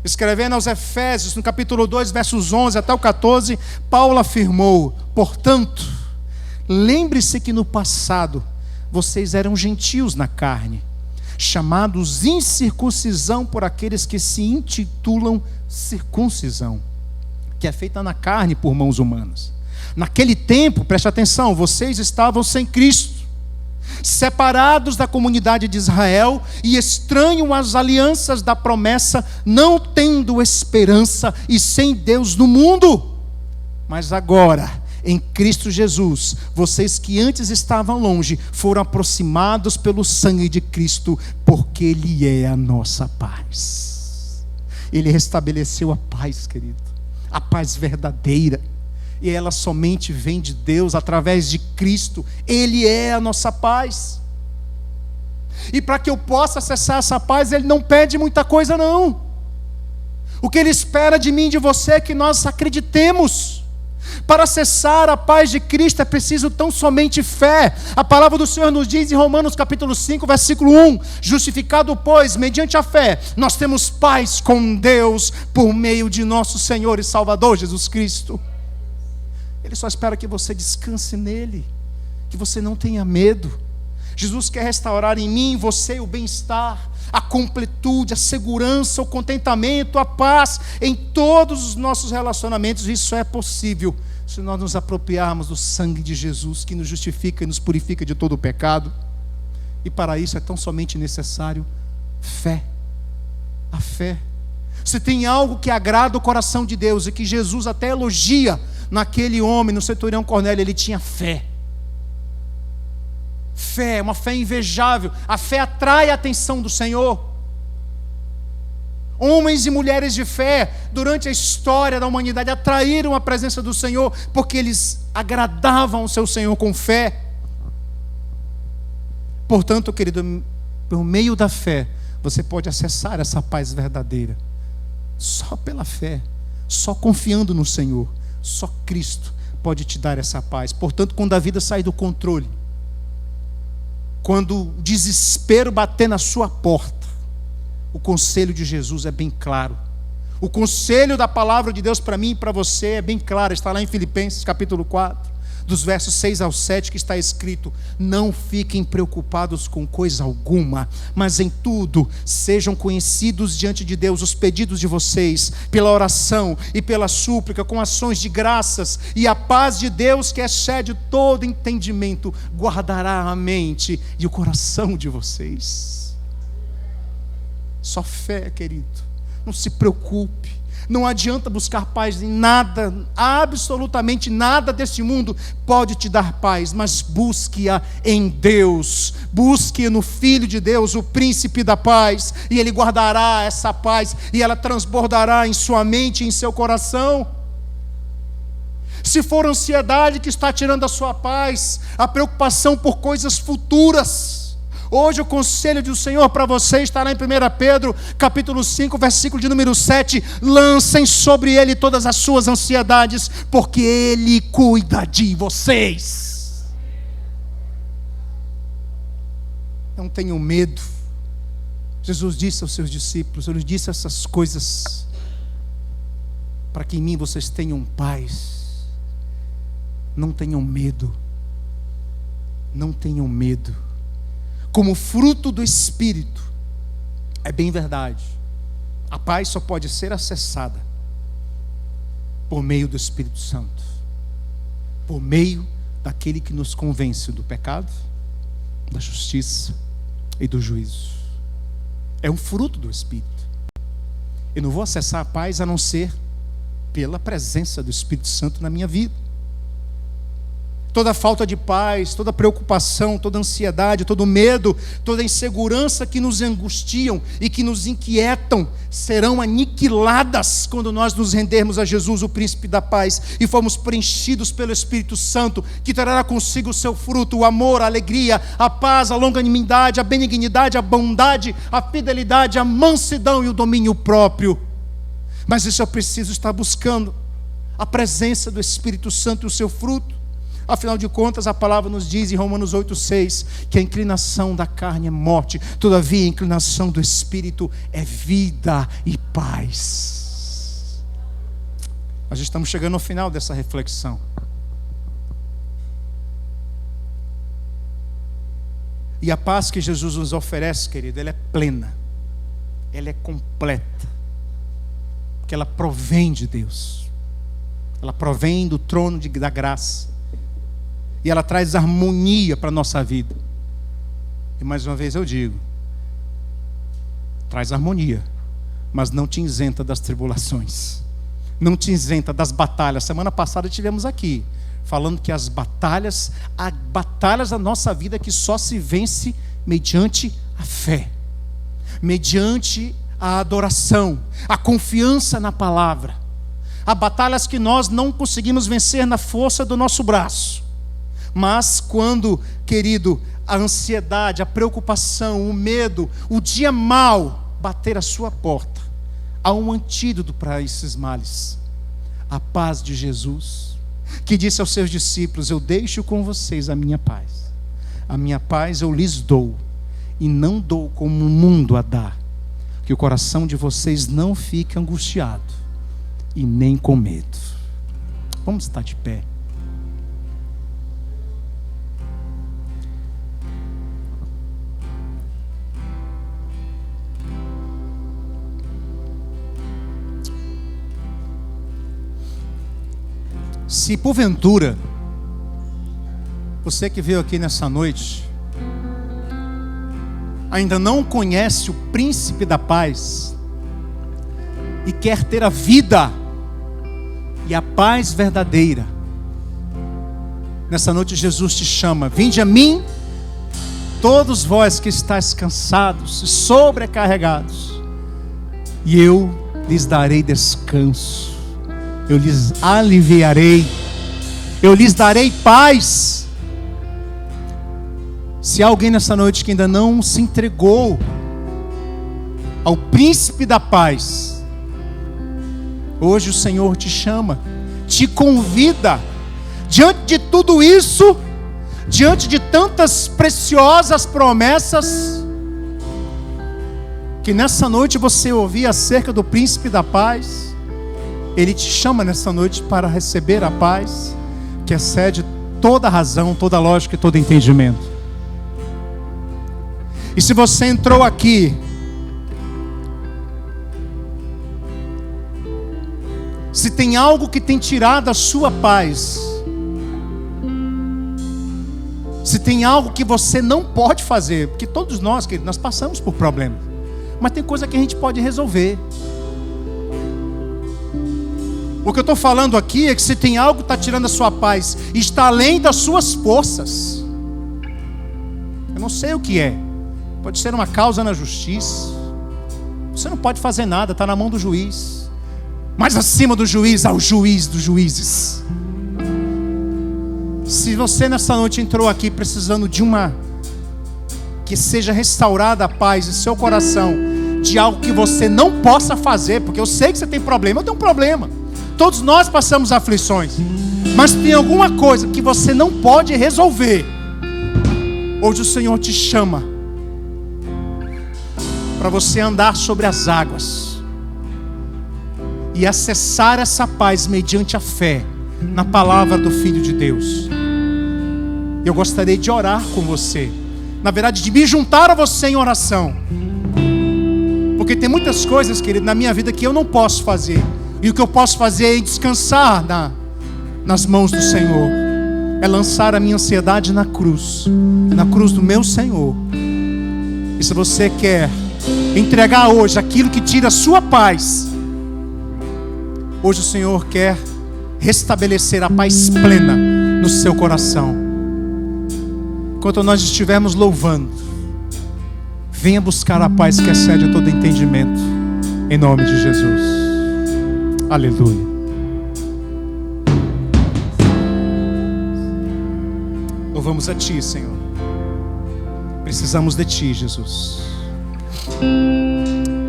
escrevendo aos Efésios, no capítulo 2, versos 11 até o 14, Paulo afirmou: portanto, lembre-se que no passado vocês eram gentios na carne, chamados incircuncisão por aqueles que se intitulam circuncisão, que é feita na carne por mãos humanas. Naquele tempo, preste atenção, vocês estavam sem Cristo, separados da comunidade de Israel e estranhos às alianças da promessa, não tendo esperança e sem Deus no mundo. Mas agora, em Cristo Jesus, vocês que antes estavam longe, foram aproximados pelo sangue de Cristo, porque Ele é a nossa paz. Ele restabeleceu a paz, querido, a paz verdadeira, e ela somente vem de Deus através de Cristo. Ele é a nossa paz. E para que eu possa acessar essa paz, Ele não pede muita coisa não. O que Ele espera de mim e de você é que nós acreditemos. Para acessar a paz de Cristo é preciso tão somente fé. A palavra do Senhor nos diz em Romanos capítulo 5, versículo 1: justificado, pois, mediante a fé, nós temos paz com Deus por meio de nosso Senhor e Salvador Jesus Cristo. Ele só espera que você descanse nele, que você não tenha medo. Jesus quer restaurar em mim e você o bem-estar, a completude, a segurança, o contentamento, a paz em todos os nossos relacionamentos. Isso é possível se nós nos apropriarmos do sangue de Jesus, que nos justifica e nos purifica de todo o pecado. E para isso é tão somente necessário fé. A fé. Se tem algo que agrada o coração de Deus e que Jesus até elogia naquele homem, no centurião Cornélio, ele tinha fé. Fé, uma fé invejável. A fé atrai a atenção do Senhor. Homens e mulheres de fé, durante a história da humanidade, atraíram a presença do Senhor, porque eles agradavam o seu Senhor com fé. Portanto, querido, por meio da fé, você pode acessar essa paz verdadeira. Só pela fé, só confiando no Senhor, só Cristo pode te dar essa paz. Portanto, quando a vida sai do controle, quando o desespero bater na sua porta, o conselho de Jesus é bem claro. O conselho da palavra de Deus para mim e para você é bem claro. Está lá em Filipenses capítulo 4, dos versos 6 ao 7, que está escrito: não fiquem preocupados com coisa alguma, mas em tudo sejam conhecidos diante de Deus os pedidos de vocês, pela oração e pela súplica, com ações de graças, e a paz de Deus, que excede todo entendimento, guardará a mente e o coração de vocês. Só fé, querido. Não se preocupe. Não adianta buscar paz em nada, absolutamente nada deste mundo pode te dar paz, mas busque-a em Deus. Busque no Filho de Deus, o príncipe da paz, e Ele guardará essa paz, e ela transbordará em sua mente e em seu coração. Se for a ansiedade que está tirando a sua paz, a preocupação por coisas futuras, hoje o conselho do Senhor para você está lá em 1 Pedro, capítulo 5, versículo de número 7. Lancem sobre Ele todas as suas ansiedades, porque Ele cuida de vocês. Não tenham medo. Jesus disse aos seus discípulos, eu lhes disse essas coisas para que em mim vocês tenham paz. Não tenham medo. Não tenham medo. Como fruto do Espírito, é bem verdade, a paz só pode ser acessada por meio do Espírito Santo, por meio daquele que nos convence do pecado, da justiça e do juízo. É um fruto do Espírito. Eu não vou acessar a paz a não ser pela presença do Espírito Santo na minha vida. Toda falta de paz, toda preocupação, toda ansiedade, todo medo, toda insegurança que nos angustiam e que nos inquietam serão aniquiladas quando nós nos rendermos a Jesus, o príncipe da paz, e formos preenchidos pelo Espírito Santo, que trará consigo o seu fruto: o amor, a alegria, a paz, a longanimidade, a benignidade, a bondade, a fidelidade, a mansidão e o domínio próprio. Mas isso eu preciso estar buscando a presença do Espírito Santo e o seu fruto. Afinal de contas, a palavra nos diz em Romanos 8,6 que a inclinação da carne é morte, todavia a inclinação do Espírito é vida e paz. Nós estamos chegando ao final dessa reflexão. E a paz que Jesus nos oferece, querido, ela é plena, ela é completa, porque ela provém de Deus, ela provém do trono da graça. E ela traz harmonia para a nossa vida. E mais uma vez eu digo, traz harmonia, mas não te isenta das tribulações, não te isenta das batalhas. Semana passada tivemos aqui, falando que as batalhas da nossa vida que só se vence mediante a fé, mediante a adoração, a confiança na palavra. Há batalhas que nós não conseguimos vencer na força do nosso braço. Mas quando, querido, a ansiedade, a preocupação, o medo, o dia mau bater a sua porta, há um antídoto para esses males: a paz de Jesus, que disse aos seus discípulos: eu deixo com vocês a minha paz eu lhes dou, e não dou como o mundo a dá, que o coração de vocês não fique angustiado e nem com medo. Vamos estar de pé. Se porventura, você que veio aqui nessa noite, ainda não conhece o príncipe da paz, e quer ter a vida e a paz verdadeira, nessa noite Jesus te chama: vinde a mim, todos vós que estáis cansados e sobrecarregados, e eu lhes darei descanso, eu lhes aliviarei, eu lhes darei paz. Se há alguém nessa noite que ainda não se entregou ao príncipe da paz, hoje o Senhor te chama, te convida. Diante de tudo isso, diante de tantas preciosas promessas, que nessa noite você ouvia acerca do príncipe da paz, ele te chama nessa noite para receber a paz que excede toda razão, toda lógica e todo entendimento. E se você entrou aqui se tem algo que tem tirado a sua paz, se tem algo que você não pode fazer, porque todos nós, queridos, nós passamos por problemas, mas tem coisa que a gente pode resolver. O que eu estou falando aqui é que se tem algo que está tirando a sua paz e está além das suas forças, eu não sei o que é. Pode ser uma causa na justiça, você não pode fazer nada, está na mão do juiz. Mas acima do juiz, há o juiz dos juízes. Se você nessa noite entrou aqui precisando de que seja restaurada a paz em seu coração, de algo que você não possa fazer, porque eu sei que você tem problema, eu tenho um problema, todos nós passamos aflições, mas tem alguma coisa que você não pode resolver, hoje o Senhor te chama para você andar sobre as águas e acessar essa paz mediante a fé na palavra do Filho de Deus. Eu gostaria de orar com você, na verdade de me juntar a você em oração, porque tem muitas coisas, querido, na minha vida que eu não posso fazer, e o que eu posso fazer é descansar nas mãos do Senhor, é lançar a minha ansiedade na cruz do meu Senhor. E se você quer entregar hoje aquilo que tira a sua paz, hoje o Senhor quer restabelecer a paz plena no seu coração. Enquanto nós estivermos louvando, venha buscar a paz que excede todo entendimento, em nome de Jesus. Aleluia. Louvamos a Ti, Senhor. Precisamos de Ti, Jesus.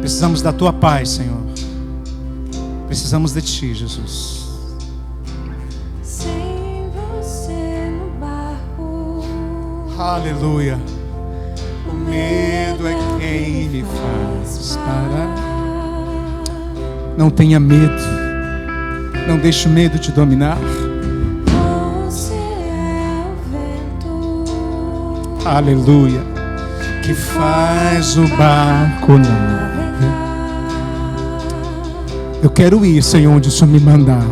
Precisamos da Tua paz, Senhor. Precisamos de Ti, Jesus. Sem você no barco, Aleluia. O medo é quem me faz parar. Não tenha medo. Não deixe o medo te dominar. você é o vento Aleluia. Que faz o barco navegar. Eu quero ir, Senhor, onde o Senhor me mandar.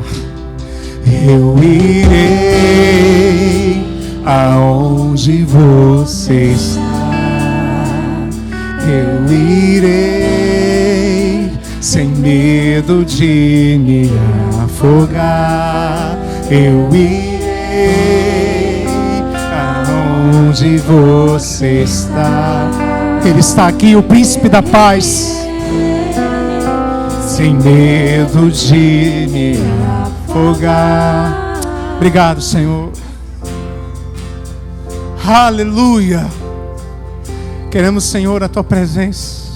Eu irei aonde você está. Eu irei sem medo de me afogar. Eu irei aonde você está. Ele está aqui, o príncipe da paz. Sem medo de me afogar. Obrigado, Senhor. Aleluia. Queremos, Senhor, a Tua presença.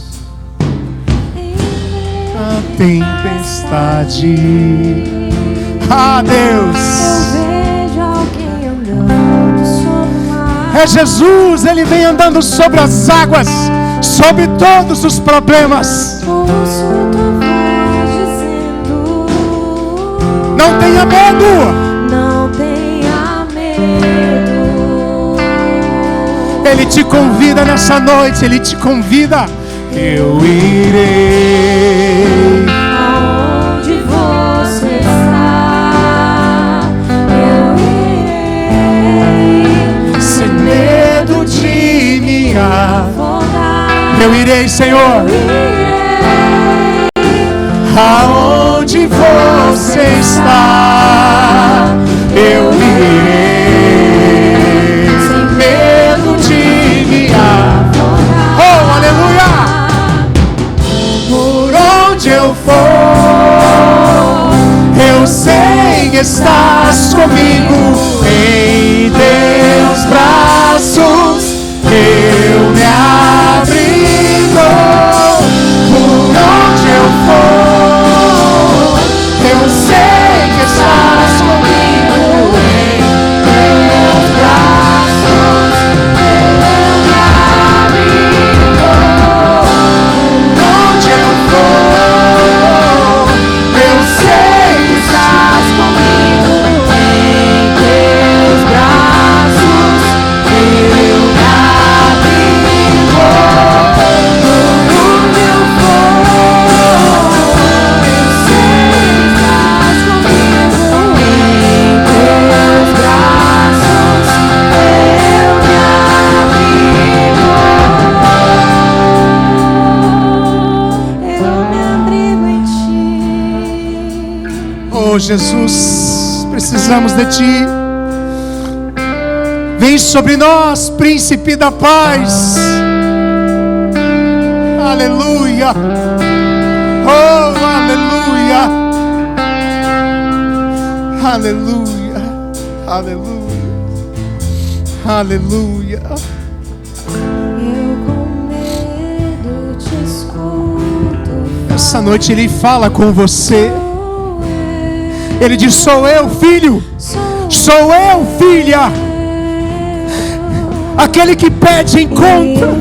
A tempestade. Ah, Deus. vejo alguém andando sobre o mar. É Jesus, Ele vem andando sobre as águas, sobre todos os problemas. Ouço tua voz dizendo: Não tenha medo. não tenha medo. Ele te convida nessa noite, Ele te convida. Eu irei Aonde você está, eu irei sem medo de me afogar. Eu irei, Senhor. Aonde você está, eu irei sem medo de me estás comigo. Em teus braços eu me abrigo. Por onde eu for, eu sei que estás comigo. Em teus braços eu me abrigo. Por onde eu for, eu sei que estás comigo. Em teus braços eu me abrigo. Por onde eu for, eu sei que estás comigo. Em teus braços eu me abrigo em ti. Oh Jesus, precisamos de ti. Vem sobre nós, príncipe da paz. Aleluia. Oh, aleluia. Aleluia. Aleluia. Aleluia. Eu com medo te escuto. Essa noite Ele fala com você. Ele diz: sou eu, filho. Sou eu, filha. Aquele que pede, encontra.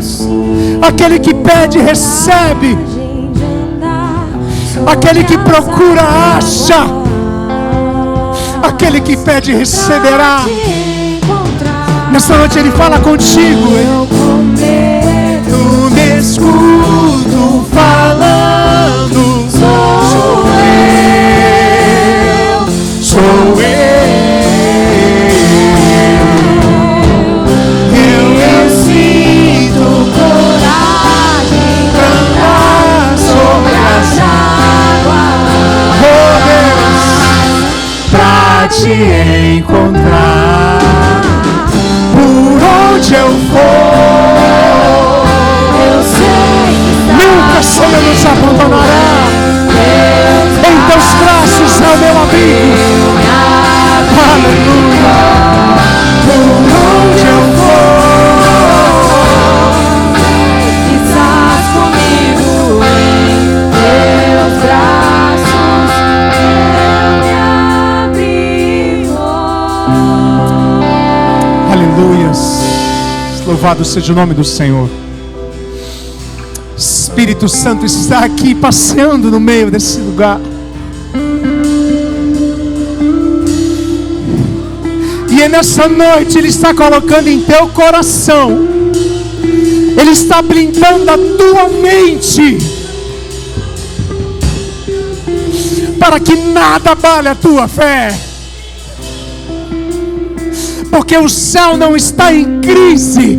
Aquele que pede, recebe. Aquele que procura, acha. Aquele que pede, receberá. Nessa noite Ele fala contigo. Eu com medo Tu me escuto falando. Sou eu. Sou eu. Eu sinto coragem pra andar sobre as águas. Oh Deus, pra te encontrar. Por onde eu for, eu sei que nunca o Senhor nos abandonará. Em teus braços é o meu abrigo. Aleluia. Por onde eu for, estás comigo. Em teus braços eu me abrigo. aleluias. Louvado seja o nome do Senhor. Espírito Santo está aqui passeando no meio desse lugar. E nessa noite Ele está colocando em teu coração. Ele está blindando a tua mente, para que nada abale a tua fé. Porque o céu não está em crise.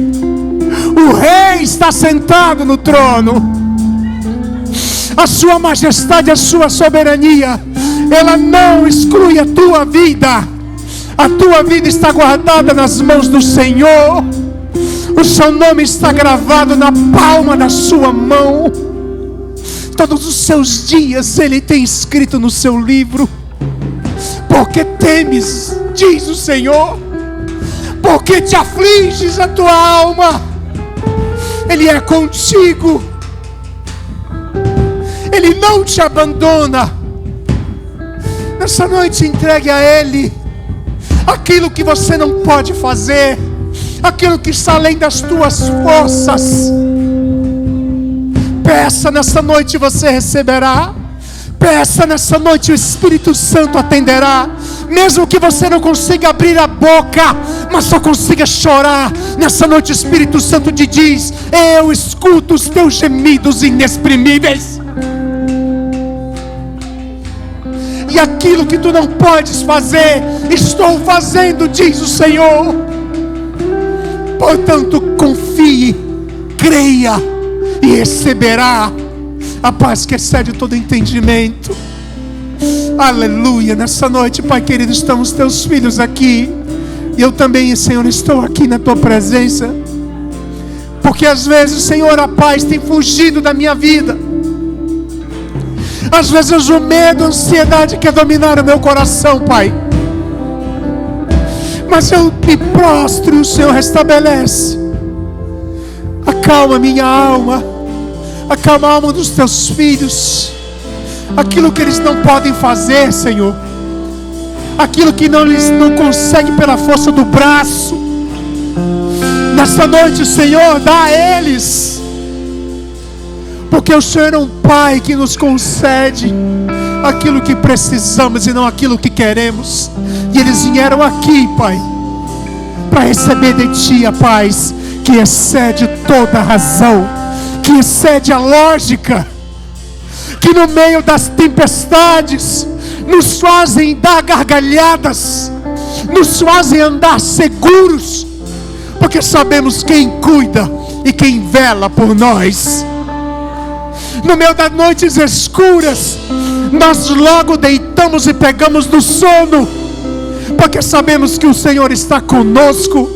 O Rei está sentado no trono. A sua majestade, a sua soberania, ela não exclui a tua vida. A tua vida está guardada nas mãos do Senhor. O seu nome está gravado na palma da sua mão. Todos os seus dias Ele tem escrito no seu livro. Porque temes, diz o Senhor, porque te afliges a tua alma. Ele é contigo. Ele não te abandona. Nessa noite entregue a Ele aquilo que você não pode fazer, aquilo que está além das tuas forças. Peça nessa noite, você receberá. Peça nessa noite, o Espírito Santo atenderá. Mesmo que você não consiga abrir a boca, mas só consiga chorar, nessa noite o Espírito Santo te diz: eu escuto os teus gemidos inexprimíveis. E aquilo que tu não podes fazer, estou fazendo, diz o Senhor. Portanto, confie, creia e receberá a paz que excede todo entendimento. Aleluia. Nessa noite, Pai querido, estamos teus filhos aqui. E eu também, Senhor, estou aqui na tua presença. Porque às vezes, Senhor, a paz tem fugido da minha vida. Às vezes o medo, a ansiedade quer dominar o meu coração, Pai. mas eu me prostro e o Senhor restabelece. Acalma minha alma, acalma a alma dos teus filhos. Aquilo que eles não podem fazer, Senhor, aquilo que eles não conseguem pela força do braço, nessa noite, Senhor, dá a eles, porque o Senhor é um Pai que nos concede aquilo que precisamos e não aquilo que queremos. E eles vieram aqui, Pai, para receber de Ti a paz que excede toda a razão, que excede a lógica, que no meio das tempestades nos fazem dar gargalhadas, nos fazem andar seguros, porque sabemos quem cuida e quem vela por nós. No meio das noites escuras, nós logo deitamos e pegamos no sono, porque sabemos que o Senhor está conosco,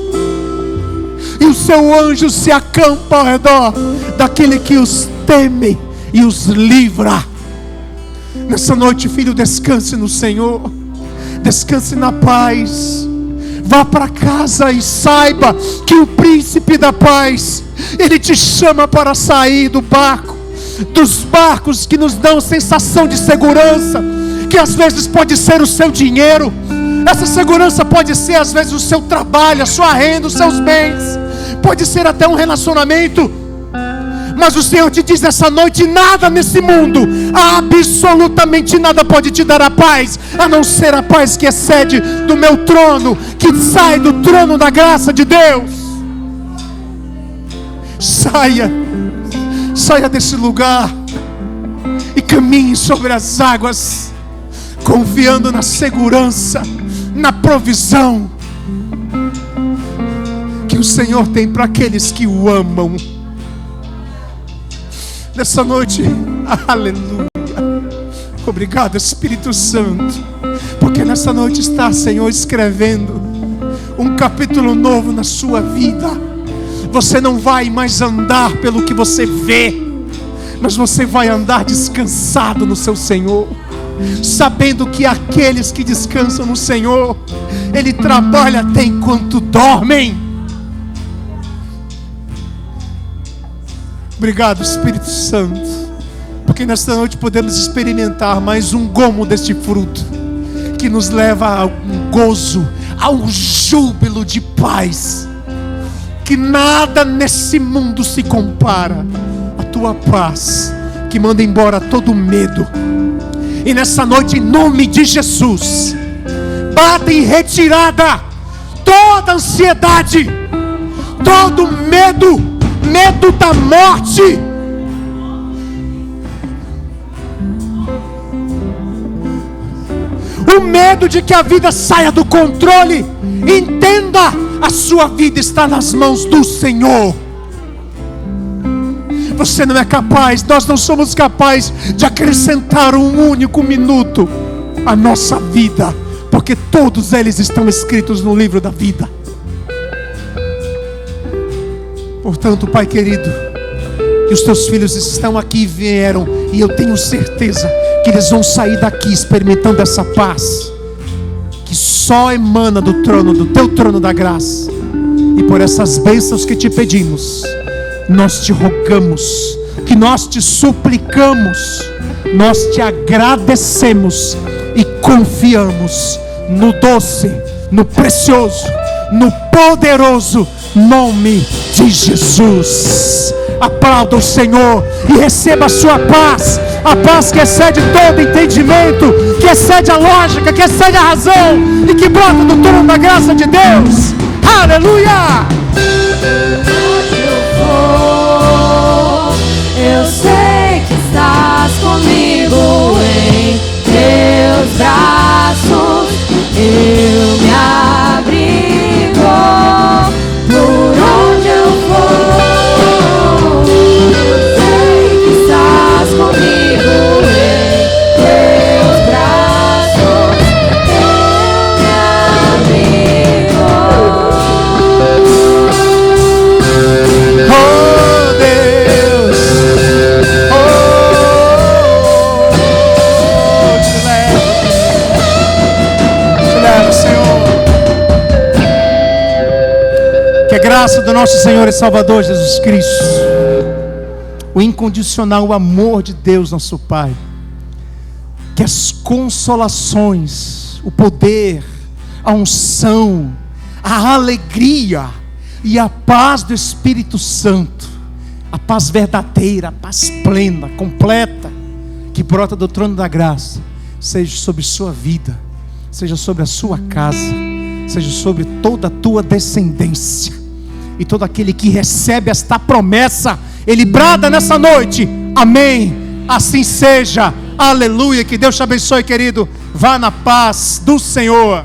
e o seu anjo se acampa ao redor daquele que os teme e os livra. Nessa noite, filho, descanse no Senhor, descanse na paz. Vá para casa e saiba que o príncipe da paz, ele te chama para sair do barco, dos barcos que nos dão sensação de segurança, que às vezes pode ser o seu dinheiro. Essa segurança pode ser às vezes o seu trabalho, a sua renda, os seus bens, pode ser até um relacionamento. Mas o Senhor te diz nessa noite: nada nesse mundo, absolutamente nada pode te dar a paz, a não ser a paz que excede do meu trono, que sai do trono da graça de Deus. Saia desse lugar e caminhe sobre as águas, confiando na segurança, na provisão que o Senhor tem para aqueles que o amam. Nessa noite, aleluia, obrigado, Espírito Santo, porque nessa noite está, Senhor, escrevendo um capítulo novo na sua vida. Você não vai mais andar pelo que você vê, mas você vai andar descansado no seu Senhor, sabendo que aqueles que descansam no Senhor, Ele trabalha até enquanto dormem. Obrigado, Espírito Santo, porque nesta noite podemos experimentar mais um gomo deste fruto, que nos leva a um gozo, a um júbilo de paz, que nada nesse mundo se compara à tua paz, que manda embora todo medo. E nessa noite, em nome de Jesus, bata em retirada toda ansiedade, todo medo da morte. O medo de que a vida saia do controle. Entenda, a sua vida está nas mãos do Senhor. Você não é capaz, nós não somos capazes de acrescentar um único minuto à nossa vida, porque todos eles estão escritos no livro da vida. Portanto, Pai querido, que os teus filhos estão aqui e vieram, e eu tenho certeza que eles vão sair daqui experimentando essa paz que só emana do trono, do teu trono da graça. E por essas bênçãos que te pedimos, nós te rogamos, que nós te suplicamos, nós te agradecemos e confiamos no doce, no precioso, no poderoso nome de Jesus. Aplauda o Senhor e receba a sua paz, a paz que excede todo entendimento, que excede a lógica, que excede a razão e que brota do trono da graça de Deus. Aleluia! Eu sei que estás comigo em teus braços. Eu me abrigo por onde eu for. Eu sei que estás comigo em teus braços. Eu me abrigo. graça do nosso Senhor e Salvador Jesus Cristo, o incondicional amor de Deus nosso Pai, que as consolações, o poder, a unção, a alegria e a paz do Espírito Santo, a paz verdadeira, a paz plena, completa, que brota do trono da graça, seja sobre sua vida, seja sobre a sua casa, seja sobre toda a tua descendência. E todo aquele que recebe esta promessa, ele brada nessa noite: amém, assim seja, aleluia. Que Deus te abençoe, querido. Vá na paz do Senhor.